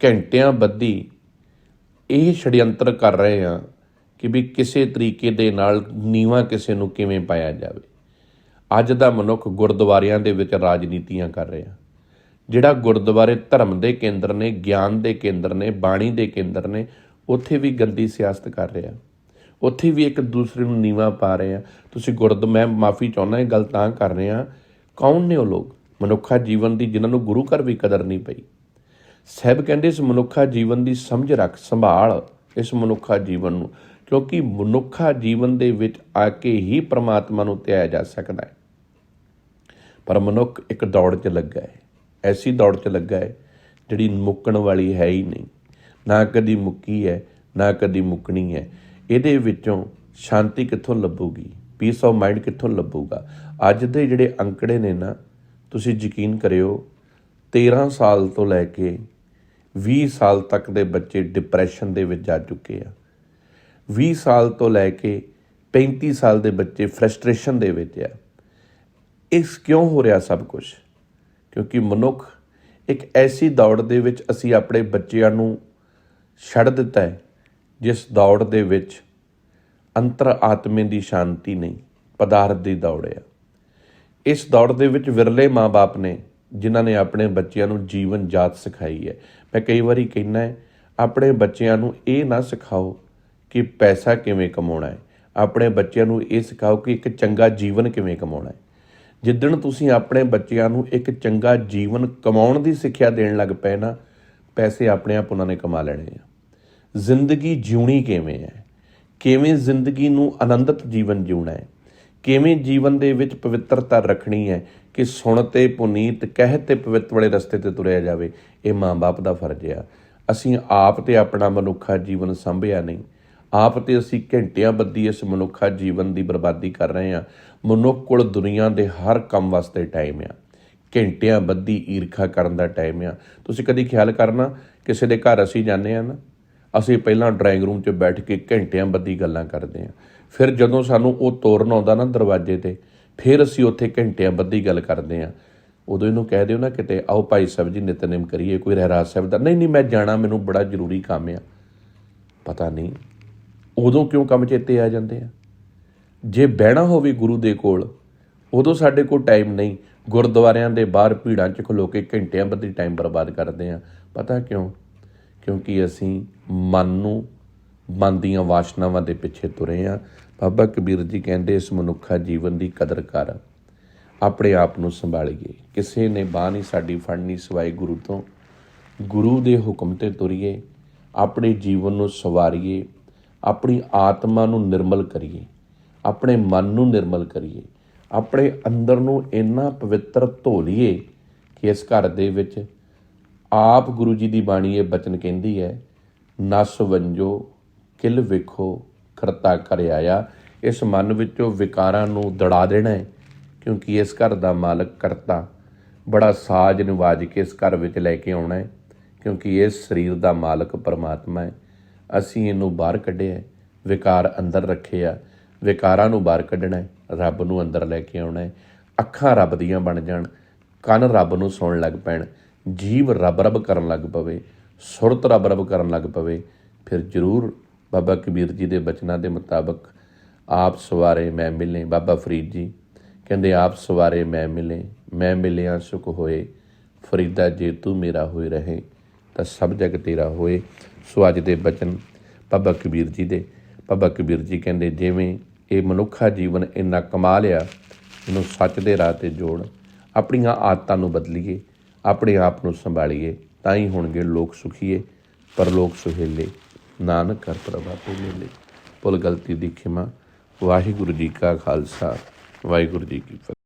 Speaker 2: ਘੰਟਿਆਂ ਬੱਧੀ ਇਹ ਛੜਯੰਤਰ ਕਰ ਰਹੇ ਹਾਂ ਕਿ ਵੀ ਕਿਸੇ ਤਰੀਕੇ ਦੇ ਨਾਲ ਨੀਵਾਂ ਕਿਸੇ ਨੂੰ ਕਿਵੇਂ ਪਾਇਆ ਜਾਵੇ। ਅੱਜ ਦਾ ਮਨੁੱਖ ਗੁਰਦੁਆਰਿਆਂ ਦੇ ਵਿੱਚ ਰਾਜਨੀਤੀਆਂ ਕਰ ਰਿਹਾ। ਜਿਹੜਾ ਗੁਰਦੁਆਰੇ ਧਰਮ ਦੇ ਕੇਂਦਰ ਨੇ, ਗਿਆਨ ਦੇ ਕੇਂਦਰ ਨੇ, ਬਾਣੀ ਦੇ ਕੇਂਦਰ ਨੇ, ਉੱਥੇ ਵੀ ਗੰਦੀ ਸਿਆਸਤ ਕਰ ਰਿਹਾ, ਉੱਥੇ ਵੀ ਇੱਕ ਦੂਸਰੇ ਨੂੰ ਨੀਵਾਂ ਪਾ ਰਹੇ ਆ। ਤੁਸੀਂ ਮੈਂ ਮਾਫੀ ਚਾਹੁੰਦਾ, ਇਹ ਗੱਲ ਤਾਂ ਕਰ ਰਹੇ ਹਾਂ, ਕੌਣ ਨੇ ਉਹ ਲੋਕ? ਮਨੁੱਖਾ ਜੀਵਨ ਦੀ ਜਿਨ੍ਹਾਂ ਨੂੰ ਗੁਰੂ ਘਰ ਵੀ ਕਦਰ ਨਹੀਂ ਪਈ। ਸਾਹਿਬ ਕਹਿੰਦੇ ਇਸ ਮਨੁੱਖਾ ਜੀਵਨ ਦੀ ਸਮਝ ਰੱਖ, ਸੰਭਾਲ ਇਸ ਮਨੁੱਖਾ ਜੀਵਨ ਨੂੰ, ਕਿਉਂਕਿ ਮਨੁੱਖਾ ਜੀਵਨ ਦੇ ਵਿੱਚ ਆ ਕੇ ਹੀ ਪ੍ਰਮਾਤਮਾ ਨੂੰ ਧਿਆਇਆ ਜਾ ਸਕਦਾ ਹੈ। ਪਰ ਮਨੁੱਖ ਇੱਕ ਦੌੜ 'ਚ ਲੱਗਾ ਹੈ, ਐਸੀ ਦੌੜ 'ਚ ਲੱਗਾ ਹੈ ਜਿਹੜੀ ਮੁੱਕਣ ਵਾਲੀ ਹੈ ਹੀ ਨਹੀਂ। ਨਾ ਕਦੀ ਮੁੱਕੀ ਹੈ, ਨਾ ਕਦੀ ਮੁੱਕਣੀ ਹੈ। ਇਹਦੇ ਵਿੱਚੋਂ ਸ਼ਾਂਤੀ ਕਿੱਥੋਂ ਲੱਭੂਗੀ? ਪੀਸ ਆਫ ਮਾਈਂਡ ਕਿੱਥੋਂ ਲੱਭੂਗਾ? ਅੱਜ ਦੇ ਜਿਹੜੇ ਅੰਕੜੇ ਨੇ ਨਾ, ਤੁਸੀਂ ਯਕੀਨ ਕਰਿਓ, 13 ਸਾਲ ਤੋਂ ਲੈ ਕੇ 20 ਸਾਲ ਤੱਕ ਦੇ ਬੱਚੇ ਡਿਪਰੈਸ਼ਨ ਦੇ ਵਿੱਚ ਜਾ ਚੁੱਕੇ ਆ। 20 ਸਾਲ ਤੋਂ ਲੈ ਕੇ 35 ਸਾਲ ਦੇ ਬੱਚੇ ਫਰਸਟ੍ਰੇਸ਼ਨ ਦੇ ਵਿੱਚ ਆ। ਇਸ ਕਿਉਂ ਹੋ ਰਿਹਾ ਸਭ ਕੁਝ? ਕਿਉਂਕਿ ਮਨੁੱਖ ਇੱਕ ਐਸੀ ਦੌੜ ਦੇ ਵਿੱਚ ਅਸੀਂ ਆਪਣੇ ਬੱਚਿਆਂ ਨੂੰ ਛੱਡ ਦਿੱਤਾ ਹੈ, ਜਿਸ ਦੌੜ ਦੇ ਵਿੱਚ ਅੰਤਰ ਆਤਮੇ ਦੀ ਸ਼ਾਂਤੀ ਨਹੀਂ, ਪਦਾਰਥ ਦੀ ਦੌੜ ਆ। ਇਸ ਦੌੜ ਦੇ ਵਿੱਚ ਵਿਰਲੇ ਮਾਂ-ਬਾਪ ਨੇ ਜਿਨ੍ਹਾਂ ਨੇ ਆਪਣੇ ਬੱਚਿਆਂ ਨੂੰ ਜੀਵਨ ਜਾਚ ਸਿਖਾਈ ਹੈ। ਮੈਂ ਕਈ ਵਾਰੀ ਕਹਿੰਦਾ ਹੈ, ਆਪਣੇ ਬੱਚਿਆਂ ਨੂੰ ਇਹ ਨਾ ਸਿਖਾਓ ਕਿ ਪੈਸਾ ਕਿਵੇਂ ਕਮਾਉਣਾ ਹੈ, ਆਪਣੇ ਬੱਚਿਆਂ ਨੂੰ ਇਹ ਸਿਖਾਓ ਕਿ ਇੱਕ ਚੰਗਾ ਜੀਵਨ ਕਿਵੇਂ ਕਮਾਉਣਾ ਹੈ। ਜਿੱਦਣ ਤੁਸੀਂ ਆਪਣੇ ਬੱਚਿਆਂ ਨੂੰ ਇੱਕ ਚੰਗਾ ਜੀਵਨ ਕਮਾਉਣ ਦੀ ਸਿੱਖਿਆ ਦੇਣ ਲੱਗ ਪਏ ਨਾ, ਪੈਸੇ ਆਪਣੇ ਆਪ ਉਹਨਾਂ ਨੇ ਕਮਾ ਲੈਣੇ ਆ। ਜ਼ਿੰਦਗੀ ਜਿਉਣੀ ਕਿਵੇਂ ਹੈ, ਕਿਵੇਂ ਜ਼ਿੰਦਗੀ ਨੂੰ ਆਨੰਦਿਤ ਜੀਵਨ ਜਿਉਣਾ ਹੈ, ਕਿਵੇਂ ਜੀਵਨ ਦੇ ਵਿੱਚ ਪਵਿੱਤਰਤਾ ਰੱਖਣੀ ਹੈ ਕਿ ਸੁਣ ਤੇ ਪੁਨੀਤ, ਕਹਿ ਤੇ ਪਵਿੱਤ ਵਾਲੇ ਰਸਤੇ 'ਤੇ ਤੁਰਿਆ ਜਾਵੇ। ਇਹ ਮਾਂ-ਬਾਪ ਦਾ ਫਰਜ਼ ਆ। ਅਸੀਂ ਆਪ ਤੇ ਆਪਣਾ ਮਨੁੱਖਾ ਜੀਵਨ ਸੰਭਿਆ ਨਹੀਂ, ਆਪ ਤੇ ਅਸੀਂ ਘੰਟਿਆਂ ਬੱਧੀ ਇਸ ਮਨੁੱਖਾ ਜੀਵਨ ਦੀ ਬਰਬਾਦੀ ਕਰ ਰਹੇ ਹਾਂ। ਮਨੁੱਖ ਕੋਲ ਦੁਨੀਆ ਦੇ ਹਰ ਕੰਮ ਵਾਸਤੇ ਟਾਈਮ ਆ, ਘੰਟਿਆਂ ਬੱਧੀ ਈਰਖਾ ਕਰਨ ਦਾ ਟਾਈਮ ਆ। ਤੁਸੀਂ ਕਦੀ ਖਿਆਲ ਕਰਨਾ, ਕਿਸੇ ਦੇ ਘਰ ਅਸੀਂ ਜਾਂਦੇ ਹਾਂ ਨਾ, ਅਸੀਂ ਪਹਿਲਾਂ ਡਰਾਇੰਗ ਰੂਮ 'ਚ ਬੈਠ ਕੇ ਘੰਟਿਆਂ ਬੱਧੀ ਗੱਲਾਂ ਕਰਦੇ ਹਾਂ। ਫਿਰ ਜਦੋਂ ਸਾਨੂੰ ਉਹ ਤੋਰਨ ਆਉਂਦਾ ਨਾ ਦਰਵਾਜ਼ੇ 'ਤੇ, ਫਿਰ ਅਸੀਂ ਉੱਥੇ ਘੰਟਿਆਂ ਬੱਧੀ ਗੱਲ ਕਰਦੇ ਹਾਂ। ਉਦੋਂ ਇਹਨੂੰ ਕਹਿ ਦਿਓ ਨਾ ਕਿਤੇ, ਆਓ ਭਾਈ ਸਾਹਿਬ ਜੀ ਨਿਤਨੇਮ ਕਰੀਏ, ਕੋਈ ਰਹਿਰਾਸ ਸਾਹਿਬ ਦਾ, ਨਹੀਂ ਮੈਂ ਜਾਣਾ, ਮੈਨੂੰ ਬੜਾ ਜ਼ਰੂਰੀ ਕੰਮ ਆ। ਪਤਾ ਨਹੀਂ ਉਦੋਂ ਕਿਉਂ ਕੰਮ ਚੇਤੇ ਆ ਜਾਂਦੇ ਆ। ਜੇ ਬਹਿਣਾ ਹੋਵੇ ਗੁਰੂ ਦੇ ਕੋਲ, ਉਦੋਂ ਸਾਡੇ ਕੋਲ ਟਾਈਮ ਨਹੀਂ। ਗੁਰਦੁਆਰਿਆਂ ਦੇ ਬਾਹਰ ਭੀੜਾਂ 'ਚ ਖਲੋ ਕੇ ਘੰਟਿਆਂ ਬੱਧੀ ਟਾਈਮ ਬਰਬਾਦ ਕਰਦੇ ਹਾਂ। ਪਤਾ ਕਿਉਂ? ਕਿਉਂਕਿ ਅਸੀਂ ਮਨ ਦੀਆਂ ਵਾਸ਼ਨਾਵਾਂ ਦੇ ਪਿੱਛੇ ਤੁਰੇ ਹਾਂ। ਬਾਬਾ ਕਬੀਰ ਜੀ ਕਹਿੰਦੇ, ਇਸ ਮਨੁੱਖਾ ਜੀਵਨ ਦੀ ਕਦਰ ਕਰ, ਆਪਣੇ ਆਪ ਨੂੰ ਸੰਭਾਲੀਏ। ਕਿਸੇ ਨੇ ਬਾਂਹ ਨਹੀਂ ਸਾਡੀ ਫੜਨੀ ਸਿਵਾਏ ਗੁਰੂ ਤੋਂ। ਗੁਰੂ ਦੇ ਹੁਕਮ 'ਤੇ ਤੁਰੀਏ, ਆਪਣੇ ਜੀਵਨ ਨੂੰ ਸੰਵਾਰੀਏ, ਆਪਣੀ ਆਤਮਾ ਨੂੰ ਨਿਰਮਲ ਕਰੀਏ, ਆਪਣੇ ਮਨ ਨੂੰ ਨਿਰਮਲ ਕਰੀਏ, ਆਪਣੇ ਅੰਦਰ ਨੂੰ ਇੰਨਾ ਪਵਿੱਤਰ ਧੋ ਲਈਏ ਕਿ ਇਸ ਘਰ ਦੇ ਵਿੱਚ ਆਪ ਗੁਰੂ ਜੀ ਦੀ ਬਾਣੀ ਇਹ ਬਚਨ ਕਹਿੰਦੀ ਹੈ, ਨਸ ਵੰਜੋ ਕਿਲ ਵੇਖੋ ਕਰਤਾ ਕਰ ਆਇਆ। ਇਸ ਮਨ ਵਿੱਚੋਂ ਵਿਕਾਰਾਂ ਨੂੰ ਦੜਾ ਦੇਣਾ ਹੈ, ਕਿਉਂਕਿ ਇਸ ਘਰ ਦਾ ਮਾਲਕ ਕਰਤਾ ਬੜਾ ਸਾਜ ਨਿਵਾਜ ਕੇ ਇਸ ਘਰ ਵਿੱਚ ਲੈ ਕੇ ਆਉਣਾ ਹੈ, ਕਿਉਂਕਿ ਇਸ ਸਰੀਰ ਦਾ ਮਾਲਕ ਪਰਮਾਤਮਾ ਹੈ। ਅਸੀਂ ਇਹਨੂੰ ਬਾਹਰ ਕੱਢਿਆ, ਵਿਕਾਰ ਅੰਦਰ ਰੱਖੇ ਆ, ਵਿਕਾਰਾਂ ਨੂੰ ਬਾਹਰ ਕੱਢਣਾ ਹੈ, ਰੱਬ ਨੂੰ ਅੰਦਰ ਲੈ ਕੇ ਆਉਣਾ ਹੈ। ਅੱਖਾਂ ਰੱਬ ਦੀਆਂ ਬਣ ਜਾਣ, ਕੰਨ ਰੱਬ ਨੂੰ ਸੁਣਨ ਲੱਗ ਪੈਣ, ਜੀਵ ਰੱਬ ਕਰਨ ਲੱਗ ਪਵੇ, ਸੁਰਤ ਰੱਬ ਕਰਨ ਲੱਗ ਪਵੇ, ਫਿਰ ਜ਼ਰੂਰ ਬਾਬਾ ਕਬੀਰ ਜੀ ਦੇ ਬਚਨਾਂ ਦੇ ਮੁਤਾਬਕ ਆਪ ਸਵਾਰੇ ਮੈਂ ਮਿਲੇ। ਬਾਬਾ ਫਰੀਦ ਜੀ ਕਹਿੰਦੇ, ਆਪ ਸਵਾਰੇ ਮੈਂ ਮਿਲਿਆ ਸੁਖ ਹੋਏ, ਫਰੀਦਾ ਜੇ ਤੂੰ ਮੇਰਾ ਹੋਏ ਰਹੇ ਤਾਂ ਸਭ ਜਗ ਤੇਰਾ ਹੋਏ। ਸੋ ਅੱਜ ਦੇ ਬਚਨ ਬਾਬਾ ਕਬੀਰ ਜੀ ਦੇ। ਬਾਬਾ ਕਬੀਰ ਜੀ ਕਹਿੰਦੇ, ਜਿਵੇਂ ਇਹ ਮਨੁੱਖਾ ਜੀਵਨ ਇੰਨਾ ਕਮਾ ਲਿਆ, ਇਹਨੂੰ ਸੱਚ ਦੇ ਰਾਹ 'ਤੇ ਜੋੜ, ਆਪਣੀਆਂ ਆਦਤਾਂ ਨੂੰ ਬਦਲੀਏ, ਆਪਣੇ ਆਪ ਨੂੰ ਸੰਭਾਲੀਏ, ਤਾਂ ਹੀ ਹੋਣਗੇ ਲੋਕ ਸੁਖੀਏ, ਪਰਲੋਕ ਸੁਹੇਲੇ, ਨਾਨਕ ਕਰ ਪ੍ਰਭਾਤੇ ਮੇਲੇ। ਭੁੱਲ ਗਲਤੀ ਦੀ ਖਿਮਾ। ਵਾਹਿਗੁਰੂ ਜੀ ਕਾ ਖਾਲਸਾ, ਵਾਹਿਗੁਰੂ ਜੀ ਕੀ ਫਤਿਹ।